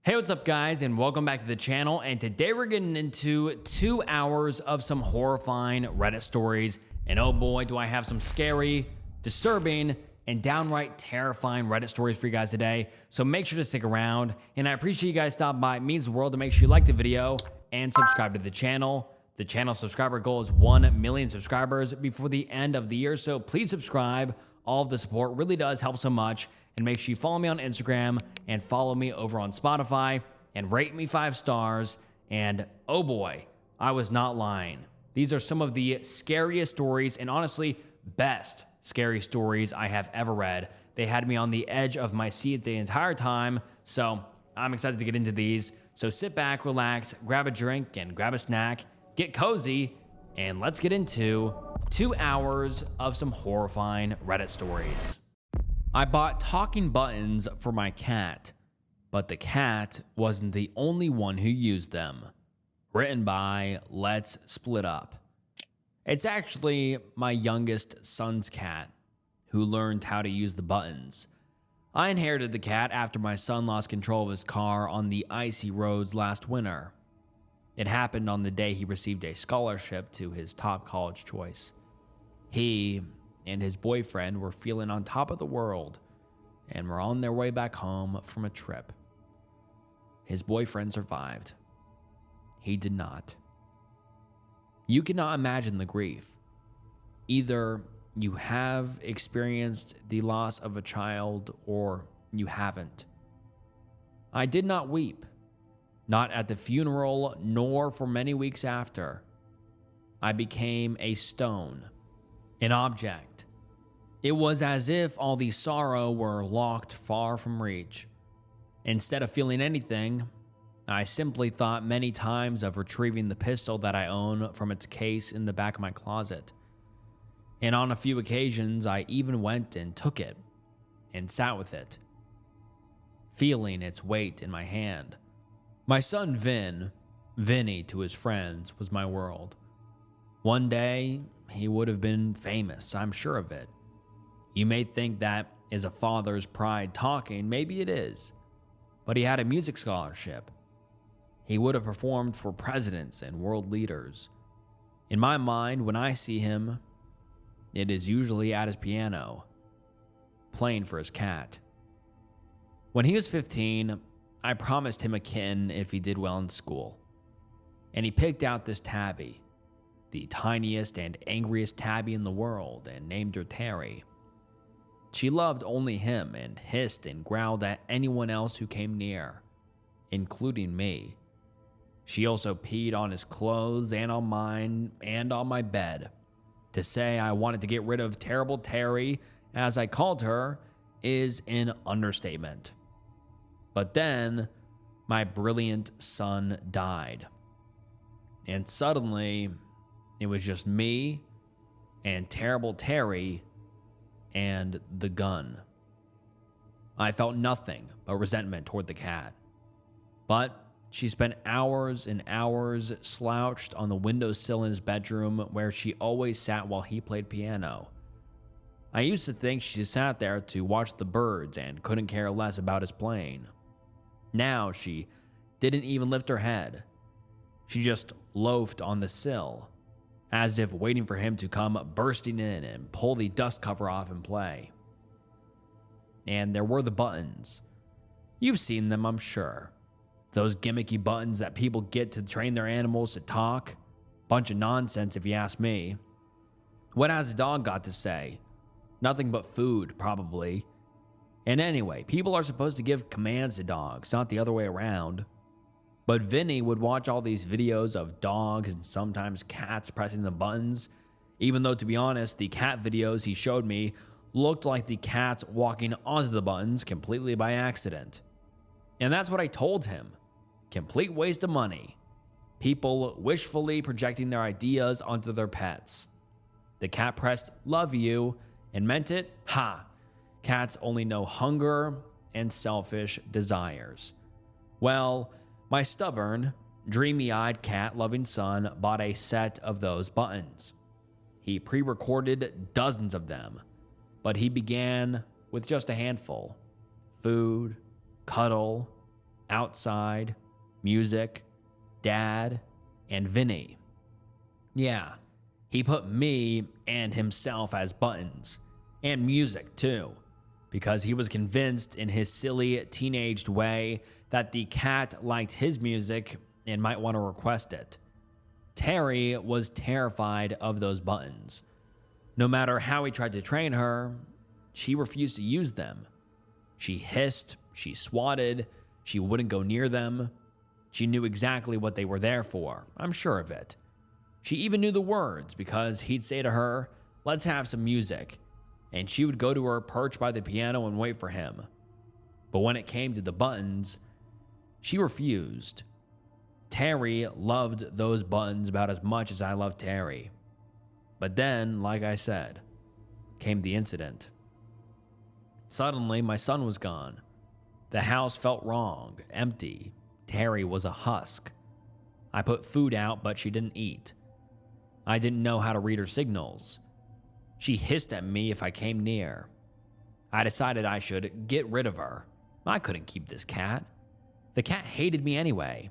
Hey, what's up guys, and welcome back to the channel. And today we're getting into 2 hours of some horrifying Reddit stories. And oh boy, do I have some scary, disturbing, and downright terrifying Reddit stories for you guys today. So make sure to stick around. And I appreciate you guys stopping by. It means the world to make sure you like the video and subscribe to the channel. The channel subscriber goal is 1 million subscribers before the end of the year. So please subscribe. All of the support really does help so much. And make sure you follow me on Instagram and follow me over on Spotify and rate me 5 stars. And oh boy, I was not lying. These are some of the scariest stories and honestly best scary stories I have ever read. They had me on the edge of my seat the entire time. So I'm excited to get into these. So sit back, relax, grab a drink and grab a snack, get cozy, and let's get into 2 hours of some horrifying Reddit stories. I bought talking buttons for my cat, but the cat wasn't the only one who used them. Written by Let's Split Up. It's actually my youngest son's cat who learned how to use the buttons. I inherited the cat after my son lost control of his car on the icy roads last winter. It happened on the day he received a scholarship to his top college choice. He and his boyfriend were feeling on top of the world and were on their way back home from a trip. His boyfriend survived. He did not. You cannot imagine the grief. Either you have experienced the loss of a child or you haven't. I did not weep, not at the funeral nor for many weeks after. I became a stone, an object. It was as if all the sorrow were locked far from reach. Instead of feeling anything, I simply thought many times of retrieving the pistol that I own from its case in the back of my closet. And on a few occasions, I even went and took it and sat with it, feeling its weight in my hand. My son Vinny to his friends, was my world. One day, he would have been famous, I'm sure of it. You may think that is a father's pride talking, maybe it is, but he had a music scholarship. He would have performed for presidents and world leaders. In my mind, when I see him, it is usually at his piano, playing for his cat. When he was 15, I promised him a kitten if he did well in school, and he picked out this tabby, the tiniest and angriest tabby in the world, and named her Terry. She loved only him and hissed and growled at anyone else who came near, including me. She also peed on his clothes and on mine and on my bed. To say I wanted to get rid of terrible Terry, as I called her, is an understatement. But then, my brilliant son died. And suddenly, it was just me and terrible Terry and the gun. I felt nothing but resentment toward the cat. But she spent hours and hours slouched on the windowsill in his bedroom where she always sat while he played piano. I used to think she sat there to watch the birds and couldn't care less about his playing. Now she didn't even lift her head. She just loafed on the sill, as if waiting for him to come bursting in and pull the dust cover off and play. And there were the buttons. You've seen them, I'm sure. Those gimmicky buttons that people get to train their animals to talk. Bunch of nonsense if you ask me. What has a dog got to say? Nothing but food, probably. And anyway, people are supposed to give commands to dogs, not the other way around. But Vinny would watch all these videos of dogs and sometimes cats pressing the buttons, even though, to be honest, the cat videos he showed me looked like the cats walking onto the buttons completely by accident. And that's what I told him. Complete waste of money. People wishfully projecting their ideas onto their pets. The cat pressed "love you" and meant it? Ha! Cats only know hunger and selfish desires. Well, my stubborn, dreamy-eyed cat-loving son bought a set of those buttons. He pre-recorded dozens of them, but he began with just a handful. Food, cuddle, outside, music, dad, and Vinny. Yeah, he put me and himself as buttons, and music too, because he was convinced in his silly teenaged way that the cat liked his music and might want to request it. Terry was terrified of those buttons. No matter how he tried to train her, she refused to use them. She hissed, she swatted, she wouldn't go near them. She knew exactly what they were there for, I'm sure of it. She even knew the words because he'd say to her, "Let's have some music," and she would go to her perch by the piano and wait for him. But when it came to the buttons, she refused. Terry loved those buttons about as much as I loved Terry. But then, like I said, came the incident. Suddenly, my son was gone. The house felt wrong, empty. Terry was a husk. I put food out, but she didn't eat. I didn't know how to read her signals. She hissed at me if I came near. I decided I should get rid of her. I couldn't keep this cat. The cat hated me anyway.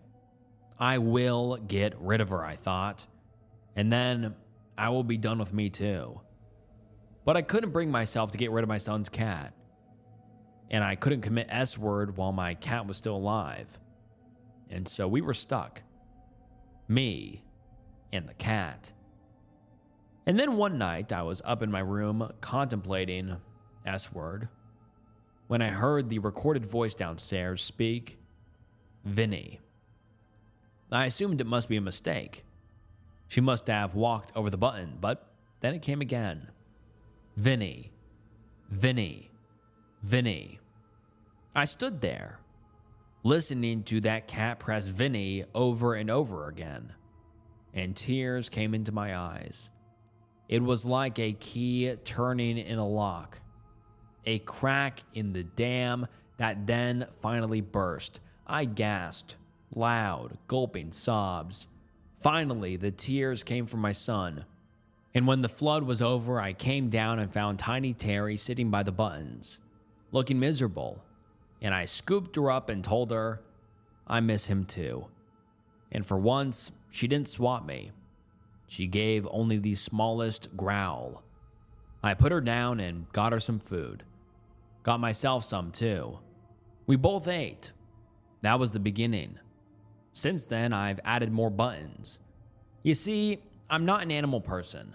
I will get rid of her, I thought. And then I will be done with me too. But I couldn't bring myself to get rid of my son's cat. And I couldn't commit S-word while my cat was still alive. And so we were stuck. Me and the cat. And then one night I was up in my room contemplating S-word when I heard the recorded voice downstairs speak, "Vinny." I assumed it must be a mistake. She must have walked over the button, but then it came again. "Vinny, Vinny, Vinny." I stood there, listening to that cat press Vinny over and over again, and tears came into my eyes. It was like a key turning in a lock, a crack in the dam that then finally burst. I gasped, loud, gulping sobs. Finally, the tears came from my son. And when the flood was over, I came down and found tiny Terry sitting by the buttons, looking miserable. And I scooped her up and told her, I miss him too. And for once, she didn't swat me. She gave only the smallest growl. I put her down and got her some food. Got myself some too. We both ate. That was the beginning. Since then, I've added more buttons. You see, I'm not an animal person.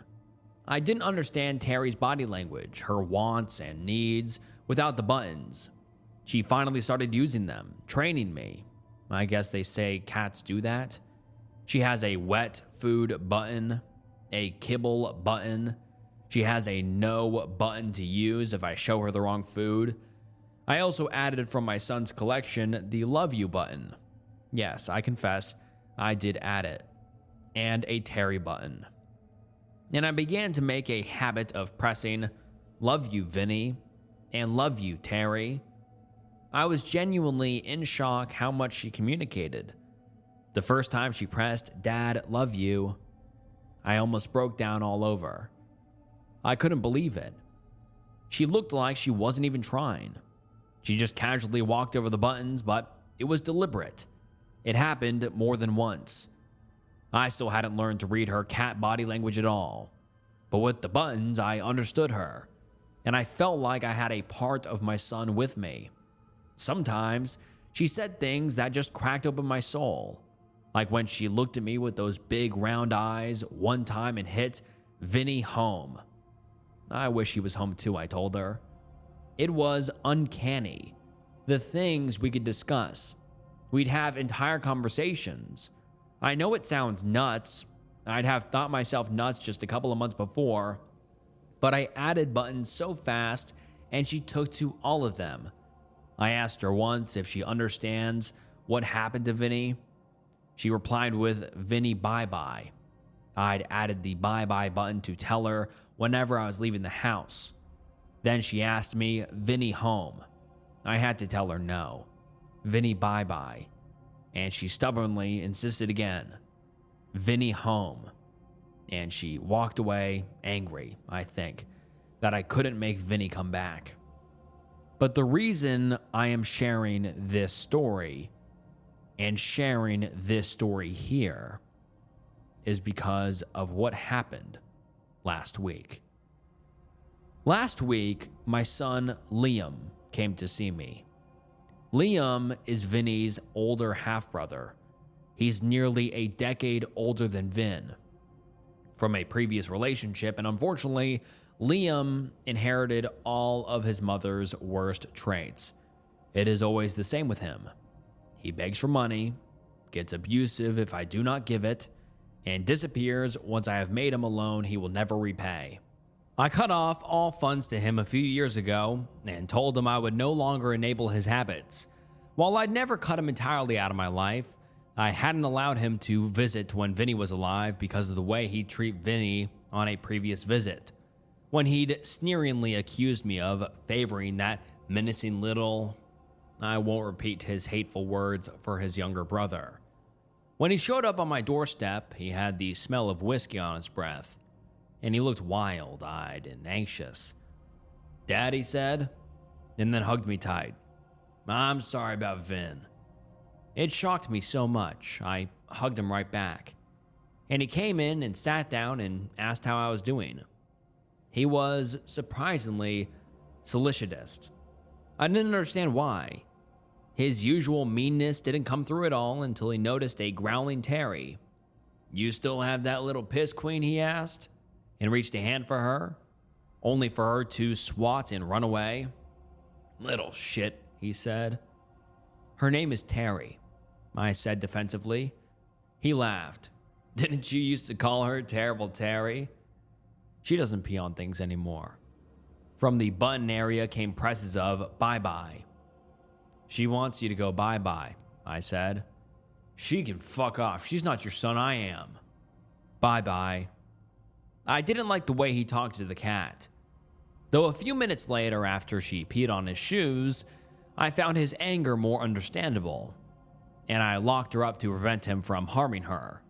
I didn't understand Terry's body language, her wants and needs, without the buttons. She finally started using them, training me. I guess they say cats do that. She has a wet food button, a kibble button. She has a no button to use if I show her the wrong food. I also added from my son's collection the love you button. Yes, I confess, I did add it. And a Terry button. And I began to make a habit of pressing love you, Vinny, and love you, Terry. I was genuinely in shock how much she communicated. The first time she pressed Dad, love you, I almost broke down all over. I couldn't believe it. She looked like she wasn't even trying. She just casually walked over the buttons, but it was deliberate. It happened more than once. I still hadn't learned to read her cat body language at all. But with the buttons, I understood her. And I felt like I had a part of my son with me. Sometimes, she said things that just cracked open my soul. Like when she looked at me with those big round eyes one time and hit Vinny home. I wish he was home too, I told her. It was uncanny. The things we could discuss. We'd have entire conversations. I know it sounds nuts. I'd have thought myself nuts just a couple of months before. But I added buttons so fast and she took to all of them. I asked her once if she understands what happened to Vinny. She replied with Vinny bye-bye. I'd added the bye-bye button to tell her whenever I was leaving the house. Then she asked me, Vinny home. I had to tell her no. Vinny bye-bye. And she stubbornly insisted again. Vinny home. And she walked away angry, I think, that I couldn't make Vinny come back. But the reason I am sharing this story and sharing this story here is because of what happened last week. Last week, my son Liam came to see me. Liam is Vinny's older half-brother. He's nearly a decade older than Vin from a previous relationship, and unfortunately, Liam inherited all of his mother's worst traits. It is always the same with him. He begs for money, gets abusive if I do not give it, and disappears once I have made him a loan he will never repay. I cut off all funds to him a few years ago and told him I would no longer enable his habits. While I'd never cut him entirely out of my life, I hadn't allowed him to visit when Vinny was alive because of the way he'd treat Vinny on a previous visit, when he'd sneeringly accused me of favoring that menacing little, I won't repeat his hateful words, for his younger brother. When he showed up on my doorstep, he had the smell of whiskey on his breath, and he looked wild-eyed and anxious. "Dad," he said, and then hugged me tight. "I'm sorry about Vin." It shocked me so much, I hugged him right back. And he came in and sat down and asked how I was doing. He was surprisingly solicitous. I didn't understand why. His usual meanness didn't come through at all until he noticed a growling Terry. "You still have that little piss queen?" he asked, and reached a hand for her, only for her to swat and run away. "Little shit," he said. "Her name is Terry," I said defensively. He laughed. "Didn't you used to call her Terrible Terry?" "She doesn't pee on things anymore." From the button area came presses of "bye-bye." "She wants you to go bye-bye," I said. "She can fuck off. She's not your son, I am." "Bye-bye." I didn't like the way he talked to the cat. Though a few minutes later, after she peed on his shoes, I found his anger more understandable, and I locked her up to prevent him from harming her.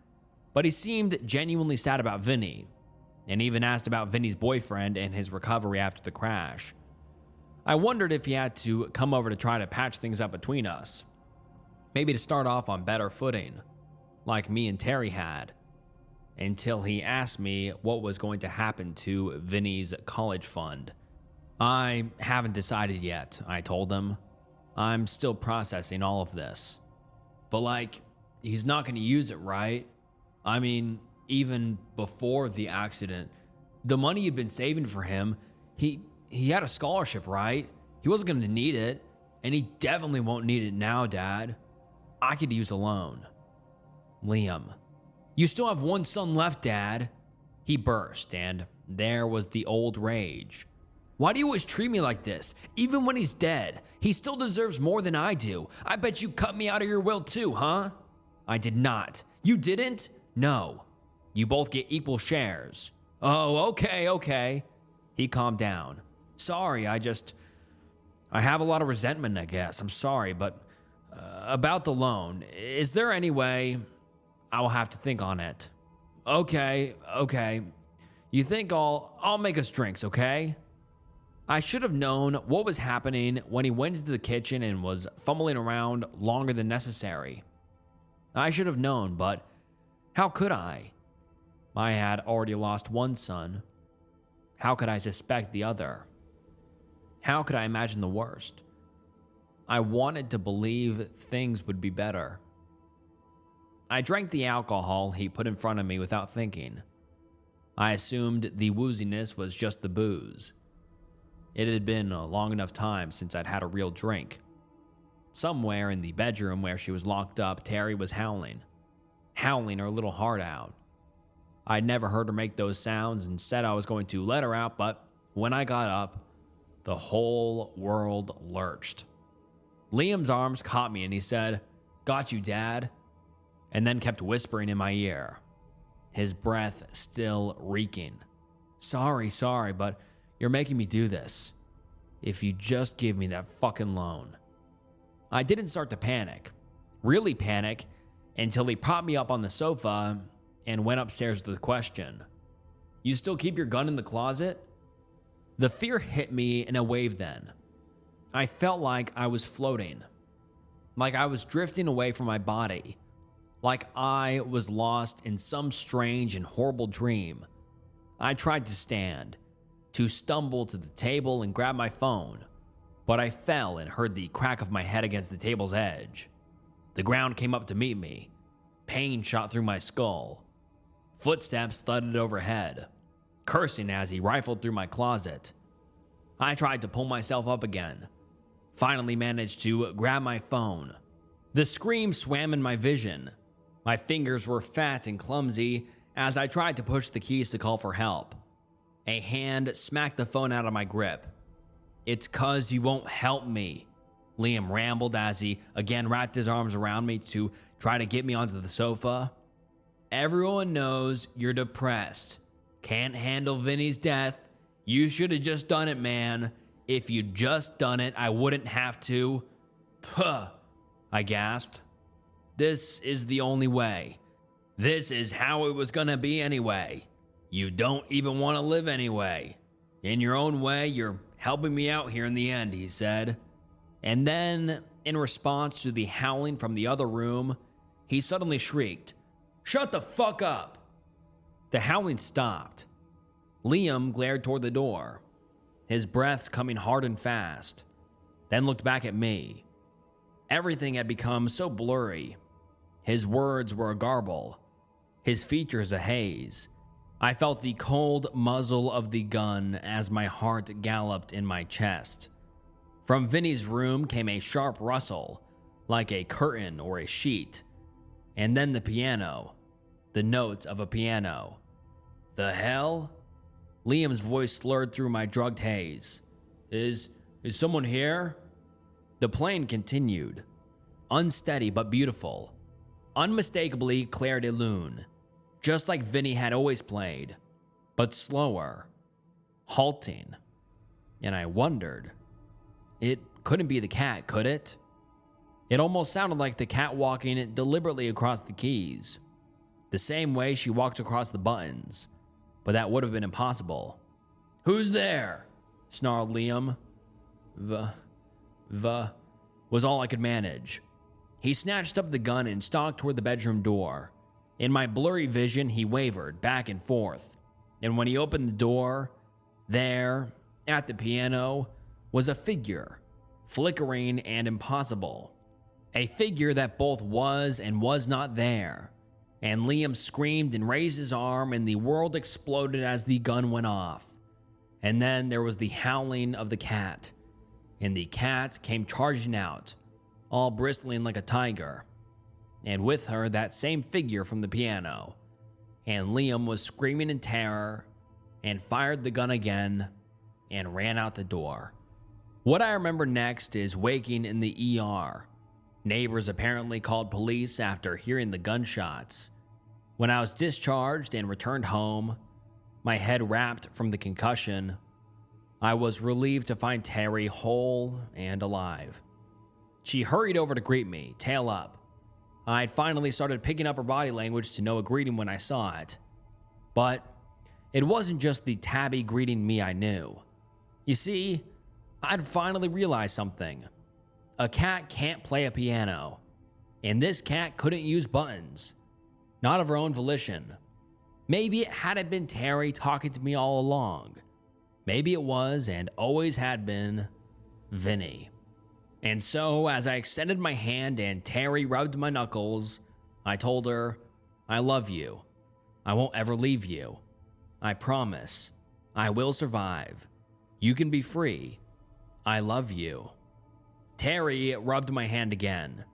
But he seemed genuinely sad about Vinny, and even asked about Vinny's boyfriend and his recovery after the crash. I wondered if he had to come over to try to patch things up between us, maybe to start off on better footing, like me and Terry had, until he asked me what was going to happen to Vinny's college fund. "I haven't decided yet," I told him. "I'm still processing all of this." "But he's not going to use it, right? I mean, even before the accident, the money you'd been saving for him, he had a scholarship, right? He wasn't going to need it, and he definitely won't need it now, Dad. I could use a loan." "Liam, you still have one son left, Dad." He burst, and there was the old rage. "Why do you always treat me like this? Even when he's dead, he still deserves more than I do. I bet you cut me out of your will too, huh?" "I did not." "You didn't?" "No. You both get equal shares." "Oh, okay. He calmed down. "Sorry, I have a lot of resentment, I guess. I'm sorry, but about the loan, is there any way? I will have to think on it." Okay. You think I'll make us drinks, okay?" I should have known what was happening when he went into the kitchen and was fumbling around longer than necessary. I should have known, but how could I? I had already lost one son. How could I suspect the other? How could I imagine the worst? I wanted to believe things would be better. I drank the alcohol he put in front of me without thinking. I assumed the wooziness was just the booze. It had been a long enough time since I'd had a real drink. Somewhere in the bedroom where she was locked up, Terry was howling her little heart out. I'd never heard her make those sounds and said I was going to let her out, but when I got up, the whole world lurched. Liam's arms caught me and he said, "Got you, Dad," and then kept whispering in my ear, his breath still reeking. Sorry, but you're making me do this. If you just give me that fucking loan." I didn't start to panic, really panic, until he propped me up on the sofa and went upstairs with the question, "You still keep your gun in the closet?" The fear hit me in a wave then. I felt like I was floating. like I was drifting away from my body, like I was lost in some strange and horrible dream. I tried to stand, to stumble to the table and grab my phone, but I fell and heard the crack of my head against the table's edge. The ground came up to meet me. Pain shot through my skull. Footsteps thudded overhead, cursing as he rifled through my closet. I tried to pull myself up again, finally managed to grab my phone. The scream swam in my vision. My fingers were fat and clumsy as I tried to push the keys to call for help. A hand smacked the phone out of my grip. "It's 'cause you won't help me," Liam rambled as he again wrapped his arms around me to try to get me onto the sofa. "Everyone knows you're depressed. Can't handle Vinny's death. You should have just done it, man. If you'd just done it, I wouldn't have to." "Puh," I gasped. "This is the only way. This is how it was gonna be anyway. You don't even want to live anyway. In your own way, you're helping me out here in the end," he said. And then, in response to the howling from the other room, he suddenly shrieked, "Shut the fuck up!" The howling stopped. Liam glared toward the door, his breaths coming hard and fast, then looked back at me. Everything had become so blurry. His words were a garble, his features a haze. I felt the cold muzzle of the gun as my heart galloped in my chest. From Vinny's room came a sharp rustle, like a curtain or a sheet. And then the piano, the notes of a piano. "The hell?" Liam's voice slurred through my drugged haze. Is someone here?" The playing continued, unsteady but beautiful, unmistakably Clair de Lune, just like Vinny had always played, but slower, halting. And I wondered, it couldn't be the cat, could it? It almost sounded like the cat walking deliberately across the keys, the same way she walked across the buttons, but that would have been impossible. "Who's there?" snarled Liam. Was all I could manage. He snatched up the gun and stalked toward the bedroom door. In my blurry vision, he wavered back and forth, and when he opened the door, there, at the piano, was a figure, flickering and impossible. A figure that both was and was not there. And Liam screamed and raised his arm, and the world exploded as the gun went off. And then there was the howling of the cat, and the cat came charging out, all bristling like a tiger. And with her, that same figure from the piano. And Liam was screaming in terror, and fired the gun again, and ran out the door. What I remember next is waking in the ER. Neighbors apparently called police after hearing the gunshots. When I was discharged and returned home, my head wrapped from the concussion, I was relieved to find Terry whole and alive. She hurried over to greet me, tail up. I'd finally started picking up her body language to know a greeting when I saw it. But it wasn't just the tabby greeting me I knew. You see, I'd finally realized something. A cat can't play a piano, and this cat couldn't use buttons. Not of her own volition. Maybe it hadn't been Terry talking to me all along. Maybe it was, and always had been, Vinny. And so, as I extended my hand and Terry rubbed my knuckles, I told her, "I love you. I won't ever leave you. I promise. I will survive. You can be free. I love you." Terry rubbed my hand again,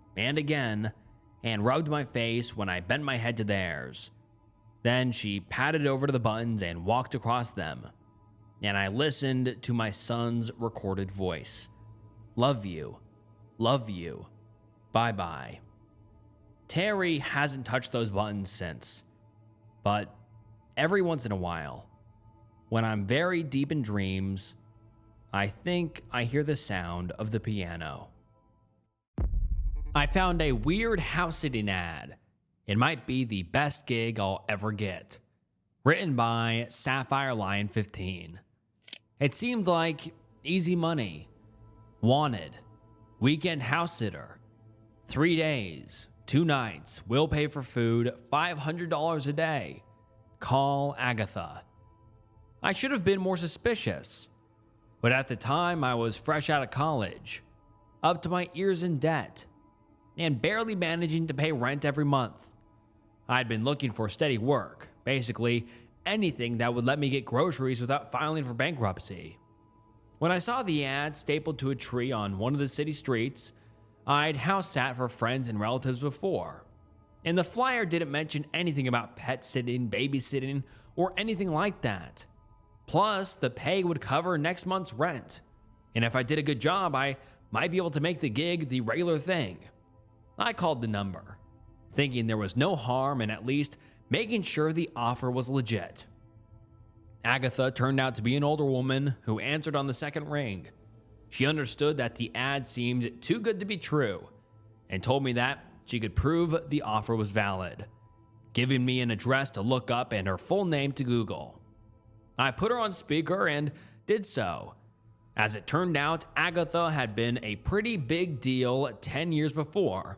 and rubbed my face when I bent my head to theirs. Then she patted over to the buttons and walked across them. And I listened to my son's recorded voice. "Love you. Love you. Bye-bye." Terry hasn't touched those buttons since. But every once in a while, when I'm very deep in dreams, I think I hear the sound of the piano. I found a weird house sitting ad. It might be the best gig I'll ever get. Written by Sapphire Lion 15. It seemed like easy money. Wanted. Weekend house sitter. 3 days, 2 nights, will pay for food, $500 a day. Call Agatha. I should have been more suspicious, but at the time I was fresh out of college, up to my ears in debt, and barely managing to pay rent every month. I'd been looking for steady work, basically anything that would let me get groceries without filing for bankruptcy. When I saw the ad stapled to a tree on one of the city streets, I'd house sat for friends and relatives before, and the flyer didn't mention anything about pet sitting, babysitting, or anything like that. Plus, the pay would cover next month's rent, and if I did a good job, I might be able to make the gig the regular thing. I called the number, thinking there was no harm in at least making sure the offer was legit. Agatha turned out to be an older woman who answered on the second ring. She understood that the ad seemed too good to be true and told me that she could prove the offer was valid, giving me an address to look up and her full name to Google. I put her on speaker and did so. As it turned out, Agatha had been a pretty big deal 10 years before.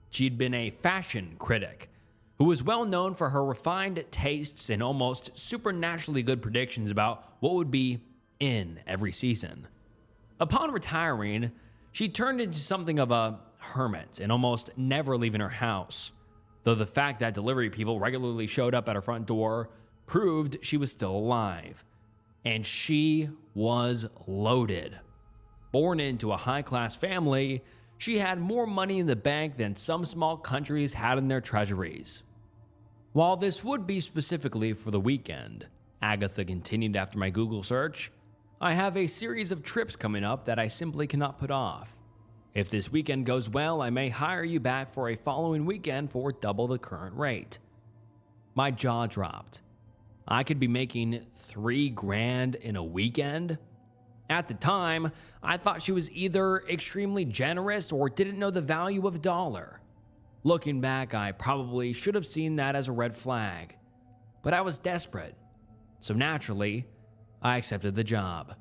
She'd been a fashion critic who was well known for her refined tastes and almost supernaturally good predictions about what would be in every season. Upon retiring, she turned into something of a hermit and almost never leaving her house, though the fact that delivery people regularly showed up at her front door proved she was still alive. And she was loaded. Born into a high-class family, she had more money in the bank than some small countries had in their treasuries. While this would be specifically for the weekend, Agatha continued after my Google search, I have a series of trips coming up that I simply cannot put off. If this weekend goes well, I may hire you back for a following weekend for double the current rate. My jaw dropped. I could be making $3,000 in a weekend? At the time, I thought she was either extremely generous or didn't know the value of a dollar. Looking back, I probably should have seen that as a red flag, but I was desperate, so naturally, I accepted the job.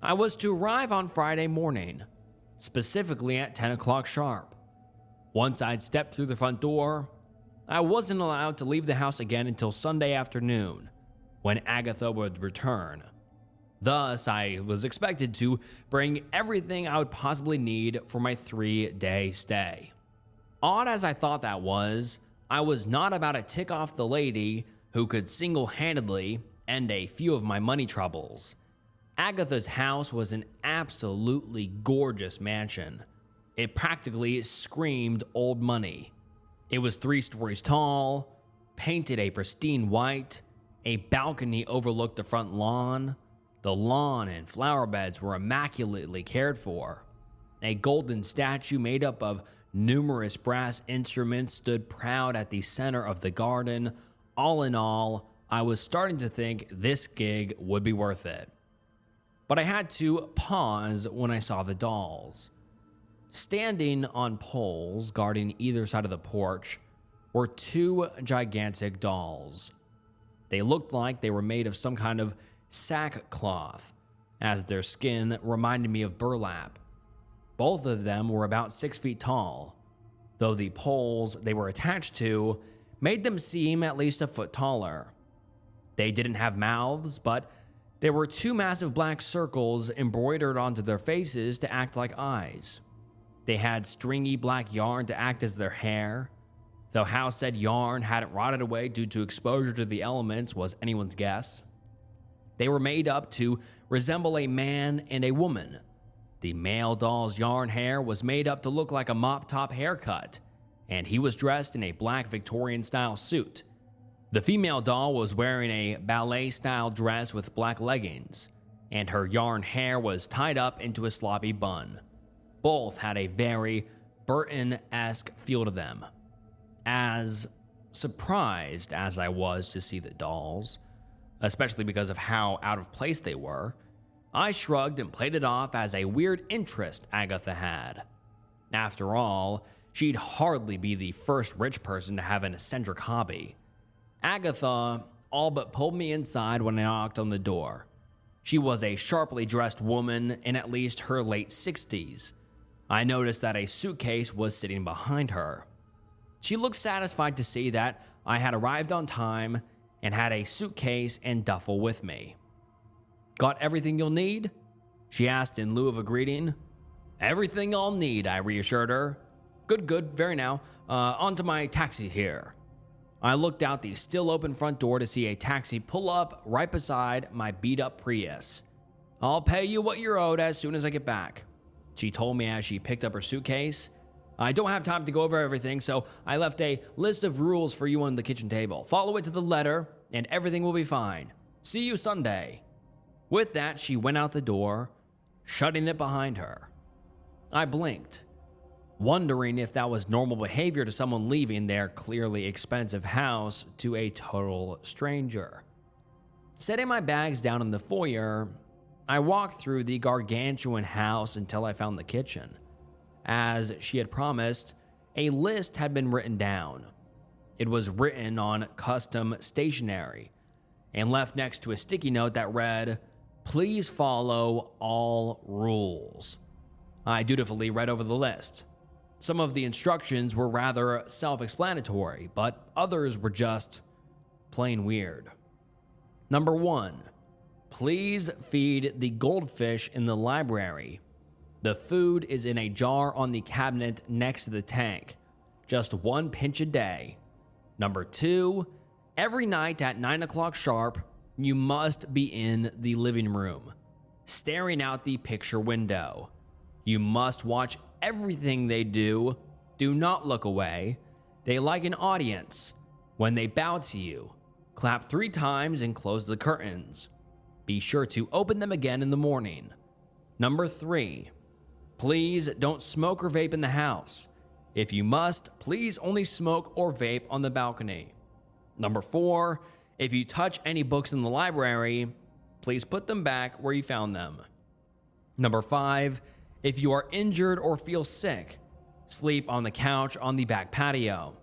I was to arrive on Friday morning, specifically at 10 o'clock sharp. Once I'd stepped through the front door, I wasn't allowed to leave the house again until Sunday afternoon, when Agatha would return. Thus, I was expected to bring everything I would possibly need for my 3-day stay. Odd as I thought that was, I was not about to tick off the lady who could single-handedly end a few of my money troubles. Agatha's house was an absolutely gorgeous mansion. It practically screamed old money. It was 3 stories tall, painted a pristine white, a balcony overlooked the front lawn. The lawn and flower beds were immaculately cared for. A golden statue made up of numerous brass instruments stood proud at the center of the garden. All in all, I was starting to think this gig would be worth it. But I had to pause when I saw the dolls. Standing on poles guarding either side of the porch were 2 gigantic dolls. They looked like they were made of some kind of sackcloth, as their skin reminded me of burlap. Both of them were about 6 feet tall, though the poles they were attached to made them seem at least a foot taller. They didn't have mouths, but there were 2 massive black circles embroidered onto their faces to act like eyes. They had stringy black yarn to act as their hair, though how said yarn hadn't rotted away due to exposure to the elements was anyone's guess. They were made up to resemble a man and a woman. The male doll's yarn hair was made up to look like a mop-top haircut, and he was dressed in a black Victorian-style suit. The female doll was wearing a ballet-style dress with black leggings, and her yarn hair was tied up into a sloppy bun. Both had a very Burton-esque feel to them. As surprised as I was to see the dolls, especially because of how out of place they were, I shrugged and played it off as a weird interest Agatha had. After all, she'd hardly be the first rich person to have an eccentric hobby. Agatha all but pulled me inside when I knocked on the door. She was a sharply dressed woman in at least her late 60s. I noticed that a suitcase was sitting behind her. She looked satisfied to see that I had arrived on time and had a suitcase and duffel with me. "Got everything you'll need?" she asked in lieu of a greeting. "Everything I'll need," I reassured her. Good, very now. On to my taxi here." I looked out the still open front door to see a taxi pull up right beside my beat up Prius. "I'll pay you what you're owed as soon as I get back," she told me as she picked up her suitcase. "I don't have time to go over everything, so I left a list of rules for you on the kitchen table. Follow it to the letter, and everything will be fine. See you Sunday." With that, she went out the door, shutting it behind her. I blinked, wondering if that was normal behavior to someone leaving their clearly expensive house to a total stranger. Setting my bags down in the foyer, I walked through the gargantuan house until I found the kitchen. As she had promised, a list had been written down. It was written on custom stationery and left next to a sticky note that read, "Please follow all rules." I dutifully read over the list. Some of the instructions were rather self-explanatory, but others were just plain weird. Number 1, please feed the goldfish in the library. The food is in a jar on the cabinet next to the tank. Just 1 pinch a day. Number 2, every night at 9 o'clock sharp, you must be in the living room, staring out the picture window. You must watch everything they do. Do not look away. They like an audience. When they bow to you, clap 3 times and close the curtains. Be sure to open them again in the morning. Number 3, please don't smoke or vape in the house. If you must, please only smoke or vape on the balcony. Number 4, if you touch any books in the library, please put them back where you found them. Number 5, if you are injured or feel sick, sleep on the couch on the back patio.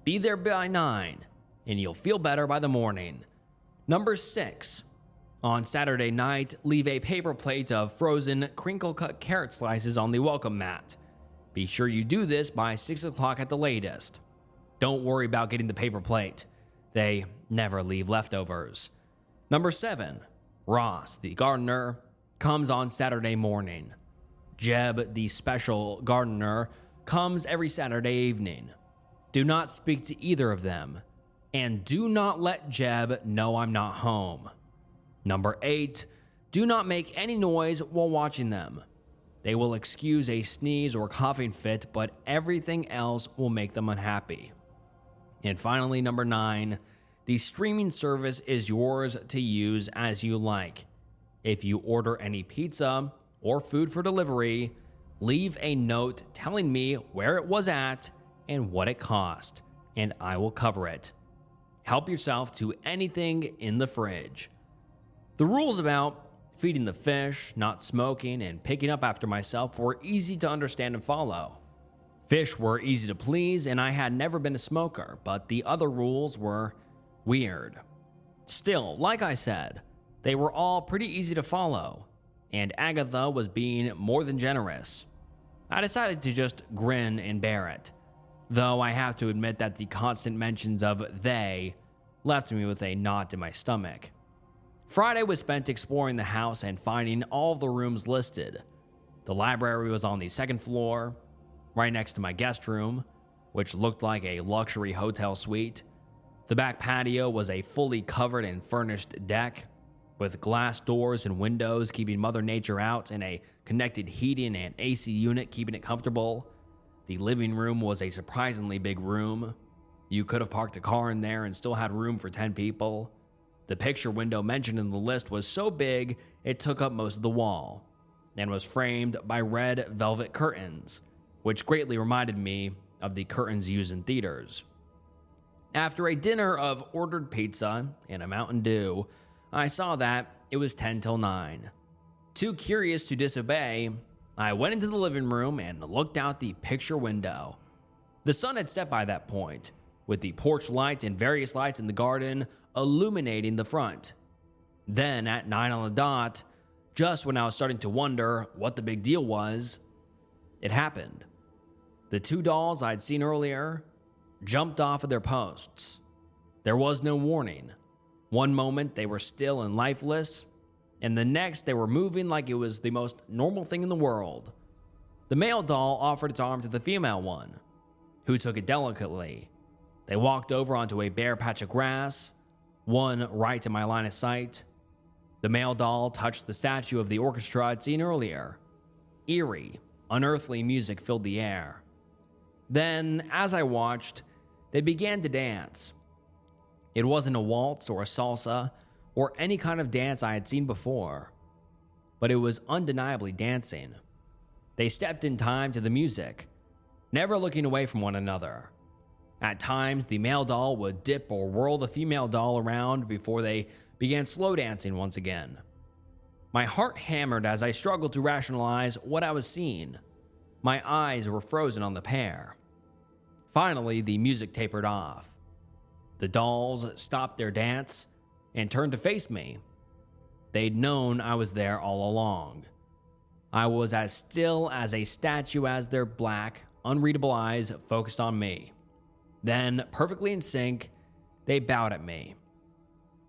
Be there by 9, and you'll feel better by the morning. Number 6, on Saturday night, leave a paper plate of frozen crinkle-cut carrot slices on the welcome mat. Be sure you do this by 6 o'clock at the latest. Don't worry about getting the paper plate. They never leave leftovers. Number 7, Ross, the gardener, comes on Saturday morning. Jeb, the special gardener, comes every Saturday evening. Do not speak to either of them, and do not let Jeb know I'm not home. Number 8, do not make any noise while watching them. They will excuse a sneeze or coughing fit, but everything else will make them unhappy. And finally, number 9, the streaming service is yours to use as you like. If you order any pizza or food for delivery, leave a note telling me where it was at and what it cost, and I will cover it. Help yourself to anything in the fridge. The rules about feeding the fish, not smoking, and picking up after myself were easy to understand and follow. Fish were easy to please, and I had never been a smoker, but the other rules were weird. Still, like I said, they were all pretty easy to follow, and Agatha was being more than generous. I decided to just grin and bear it, though I have to admit that the constant mentions of they left me with a knot in my stomach. Friday was spent exploring the house and finding all of the rooms listed. The library was on the 2nd floor, right next to my guest room, which looked like a luxury hotel suite. The back patio was a fully covered and furnished deck, with glass doors and windows keeping Mother Nature out and a connected heating and AC unit keeping it comfortable. The living room was a surprisingly big room. You could have parked a car in there and still had room for 10 people. The picture window mentioned in the list was so big it took up most of the wall, and was framed by red velvet curtains, which greatly reminded me of the curtains used in theaters. After a dinner of ordered pizza and a Mountain Dew, I saw that it was 10 till 9. Too curious to disobey, I went into the living room and looked out the picture window. The sun had set by that point, with the porch light and various lights in the garden illuminating the front. Then at 9 on the dot, just when I was starting to wonder what the big deal was, it happened. The two dolls I'd seen earlier jumped off of their posts. There was no warning. One moment they were still and lifeless, and the next they were moving like it was the most normal thing in the world. The male doll offered its arm to the female one, who took it delicately. They walked over onto a bare patch of grass, one right in my line of sight. The male doll touched the statue of the orchestra I'd seen earlier. Eerie, unearthly music filled the air. Then, as I watched, they began to dance. It wasn't a waltz or a salsa or any kind of dance I had seen before, but it was undeniably dancing. They stepped in time to the music, never looking away from one another. At times, the male doll would dip or whirl the female doll around before they began slow dancing once again. My heart hammered as I struggled to rationalize what I was seeing. My eyes were frozen on the pair. Finally, the music tapered off. The dolls stopped their dance and turned to face me. They'd known I was there all along. I was as still as a statue as their black, unreadable eyes focused on me. Then, perfectly in sync, they bowed at me.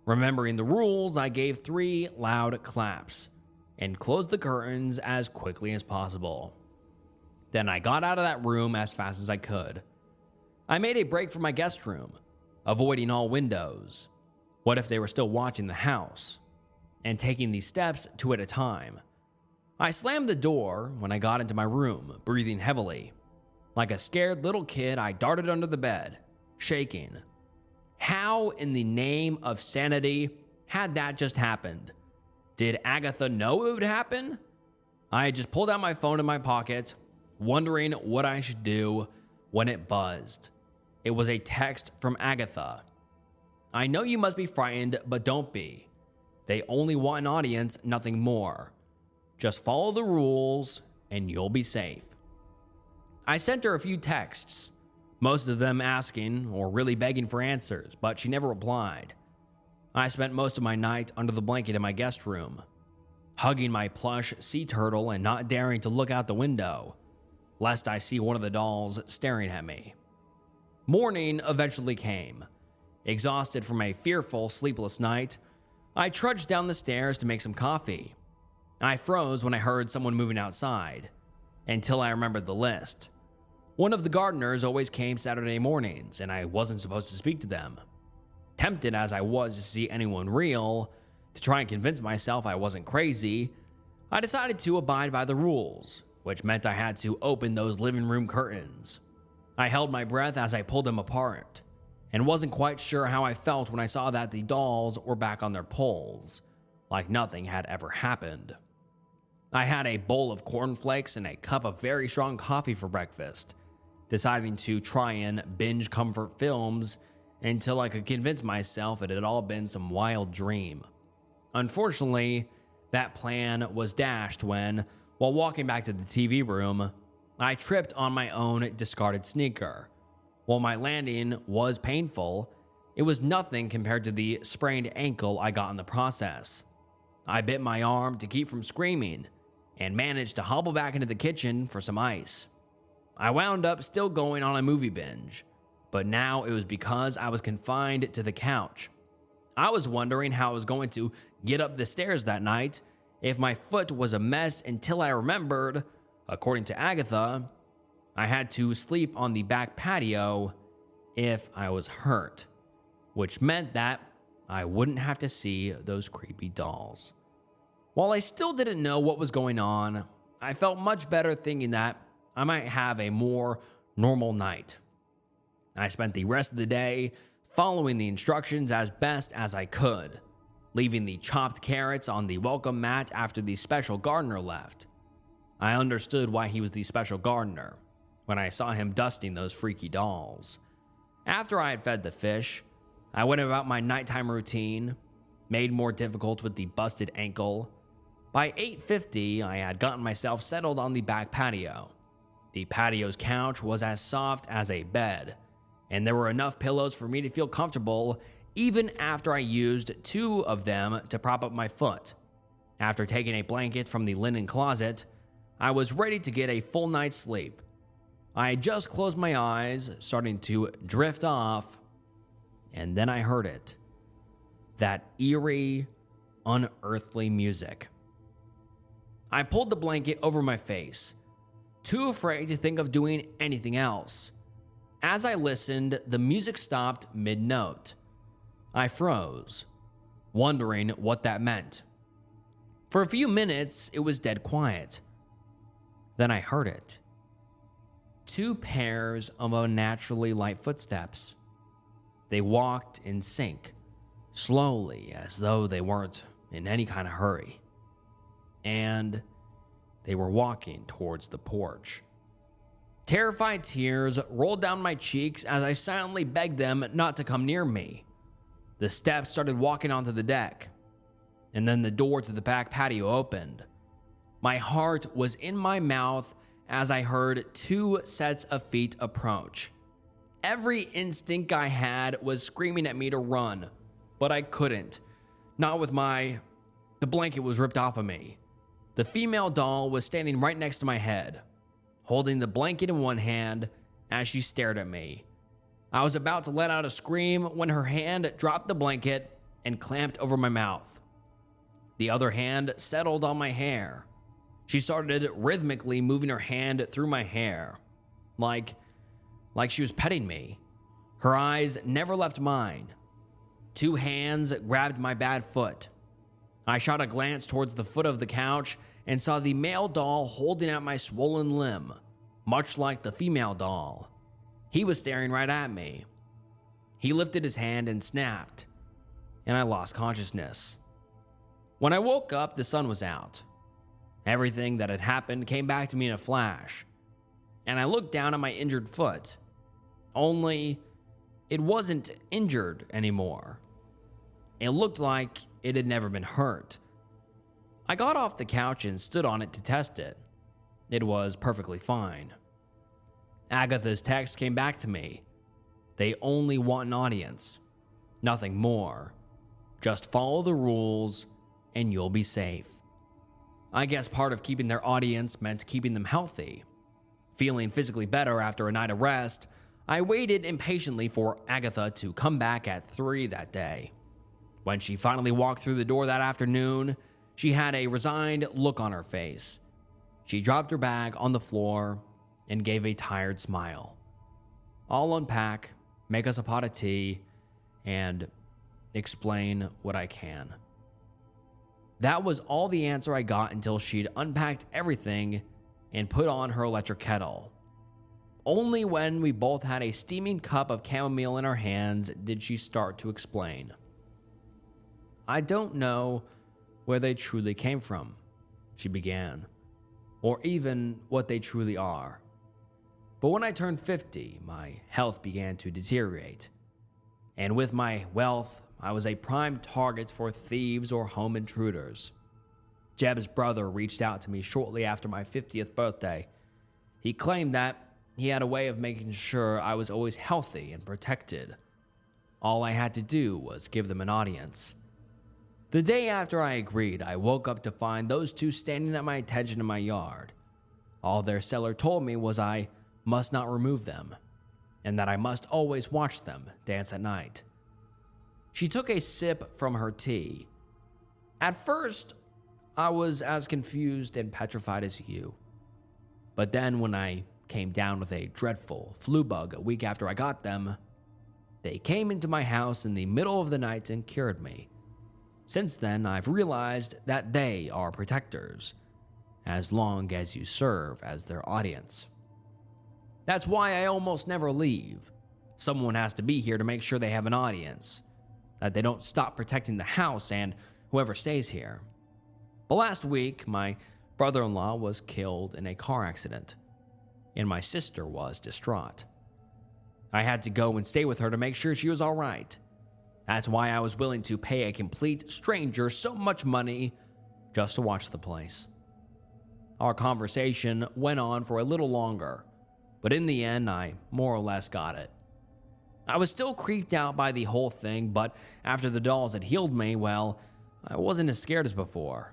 Remembering the rules, I gave 3 loud claps and closed the curtains as quickly as possible. Then I got out of that room as fast as I could. I made a break for my guest room, avoiding all windows. What if they were still watching the house? And taking these steps 2 at a time. I slammed the door when I got into my room, breathing heavily. Like a scared little kid, I darted under the bed, shaking. How in the name of sanity had that just happened? Did Agatha know it would happen? I had just pulled out my phone in my pocket, wondering what I should do when it buzzed. It was a text from Agatha. I know you must be frightened, but don't be. They only want an audience, nothing more. Just follow the rules and you'll be safe. I sent her a few texts, most of them asking or really begging for answers, but she never replied. I spent most of my night under the blanket in my guest room, hugging my plush sea turtle and not daring to look out the window, lest I see one of the dolls staring at me. Morning eventually came. Exhausted from a fearful, sleepless night, I trudged down the stairs to make some coffee. I froze when I heard someone moving outside, until I remembered the list. One of the gardeners always came Saturday mornings, and I wasn't supposed to speak to them. Tempted as I was to see anyone real, to try and convince myself I wasn't crazy, I decided to abide by the rules, which meant I had to open those living room curtains. I held my breath as I pulled them apart, and wasn't quite sure how I felt when I saw that the dolls were back on their poles, like nothing had ever happened. I had a bowl of cornflakes and a cup of very strong coffee for breakfast, deciding to try and binge comfort films until I could convince myself it had all been some wild dream. Unfortunately, that plan was dashed when, while walking back to the TV room, I tripped on my own discarded sneaker. While my landing was painful, it was nothing compared to the sprained ankle I got in the process. I bit my arm to keep from screaming and managed to hobble back into the kitchen for some ice. I wound up still going on a movie binge, but now it was because I was confined to the couch. I was wondering how I was going to get up the stairs that night if my foot was a mess until I remembered, according to Agatha, I had to sleep on the back patio if I was hurt, which meant that I wouldn't have to see those creepy dolls. While I still didn't know what was going on, I felt much better thinking that I might have a more normal night. I spent the rest of the day following the instructions as best as I could, leaving the chopped carrots on the welcome mat after the special gardener left. I understood why he was the special gardener when I saw him dusting those freaky dolls. After I had fed the fish, I went about my nighttime routine, made more difficult with the busted ankle. By 8:50, I had gotten myself settled on the back patio. The patio's couch was as soft as a bed, and there were enough pillows for me to feel comfortable even after I used 2 of them to prop up my foot. After taking a blanket from the linen closet, I was ready to get a full night's sleep. I had just closed my eyes, starting to drift off, and then I heard it. That eerie, unearthly music. I pulled the blanket over my face, too afraid to think of doing anything else. As I listened, the music stopped mid-note. I froze, wondering what that meant. For a few minutes, it was dead quiet. Then I heard it. 2 pairs of unnaturally light footsteps. They walked in sync, slowly, as though they weren't in any kind of hurry. And they were walking towards the porch. Terrified tears rolled down my cheeks as I silently begged them not to come near me. The steps started walking onto the deck, and then the door to the back patio opened. My heart was in my mouth as I heard 2 sets of feet approach. Every instinct I had was screaming at me to run, but I couldn't. Not with The blanket was ripped off of me. The female doll was standing right next to my head, holding the blanket in one hand as she stared at me. I was about to let out a scream when her hand dropped the blanket and clamped over my mouth. The other hand settled on my hair. She started rhythmically moving her hand through my hair, like she was petting me. Her eyes never left mine. 2 hands grabbed my bad foot. I shot a glance towards the foot of the couch and saw the male doll holding out my swollen limb, much like the female doll. He was staring right at me. He lifted his hand and snapped, and I lost consciousness. When I woke up, the sun was out. Everything that had happened came back to me in a flash, and I looked down at my injured foot. Only, it wasn't injured anymore. It looked like it had never been hurt. I got off the couch and stood on it to test it. It was perfectly fine. Agatha's text came back to me. They only want an audience, nothing more. Just follow the rules and you'll be safe. I guess part of keeping their audience meant keeping them healthy. Feeling physically better after a night of rest, I waited impatiently for Agatha to come back at 3 that day. When she finally walked through the door that afternoon, she had a resigned look on her face. She dropped her bag on the floor and gave a tired smile. I'll unpack, make us a pot of tea, and explain what I can. That was all the answer I got until she'd unpacked everything and put on her electric kettle. Only when we both had a steaming cup of chamomile in our hands did she start to explain. I don't know where they truly came from, she began, or even what they truly are. But when I turned 50, my health began to deteriorate. And with my wealth, I was a prime target for thieves or home intruders. Jeb's brother reached out to me shortly after my 50th birthday. He claimed that he had a way of making sure I was always healthy and protected. All I had to do was give them an audience. The day after I agreed, I woke up to find those 2 standing at my attention in my yard. All their seller told me was I must not remove them, and that I must always watch them dance at night. She took a sip from her tea. At first, I was as confused and petrified as you. But then when I came down with a dreadful flu bug a week after I got them, they came into my house in the middle of the night and cured me. Since then, I've realized that they are protectors, as long as you serve as their audience. That's why I almost never leave. Someone has to be here to make sure they have an audience, that they don't stop protecting the house and whoever stays here. But last week, my brother-in-law was killed in a car accident, and my sister was distraught. I had to go and stay with her to make sure she was all right. That's why I was willing to pay a complete stranger so much money just to watch the place. Our conversation went on for a little longer, but in the end, I more or less got it. I was still creeped out by the whole thing, but after the dolls had healed me, well, I wasn't as scared as before.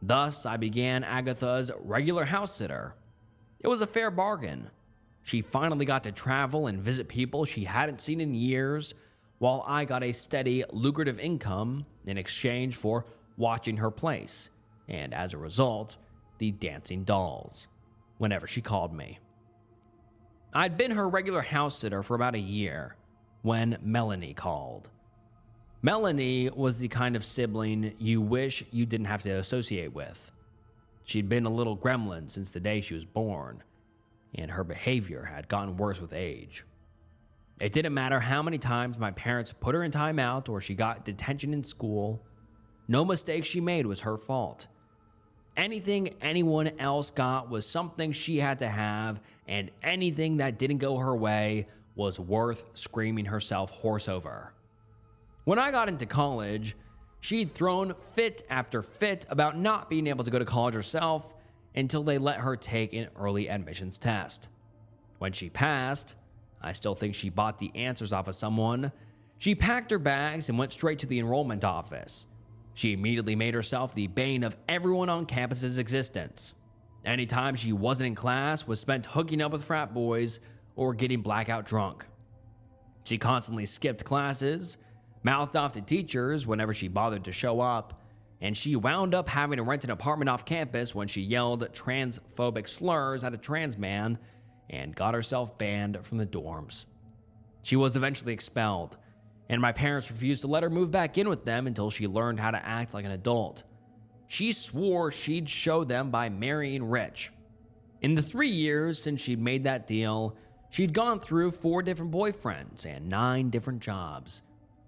Thus, I began Agatha's regular house sitter. It was a fair bargain. She finally got to travel and visit people she hadn't seen in years, while I got a steady, lucrative income in exchange for watching her place, and as a result, the dancing dolls, whenever she called me. I'd been her regular house sitter for about a year when Melanie called. Melanie was the kind of sibling you wish you didn't have to associate with. She'd been a little gremlin since the day she was born, and her behavior had gotten worse with age. It didn't matter how many times my parents put her in timeout or she got detention in school. No mistake she made was her fault. Anything anyone else got was something she had to have, and anything that didn't go her way was worth screaming herself hoarse over. When I got into college, she'd thrown fit after fit about not being able to go to college herself until they let her take an early admissions test. When she passed, I still think she bought the answers off of someone. She packed her bags and went straight to the enrollment office. She immediately made herself the bane of everyone on campus's existence. Any time she wasn't in class was spent hooking up with frat boys or getting blackout drunk. She constantly skipped classes, mouthed off to teachers whenever she bothered to show up, and she wound up having to rent an apartment off campus when she yelled transphobic slurs at a trans man and got herself banned from the dorms. She was eventually expelled, and my parents refused to let her move back in with them until she learned how to act like an adult. She swore she'd show them by marrying rich. In the 3 years since she'd made that deal, she'd gone through 4 different boyfriends and 9 different jobs,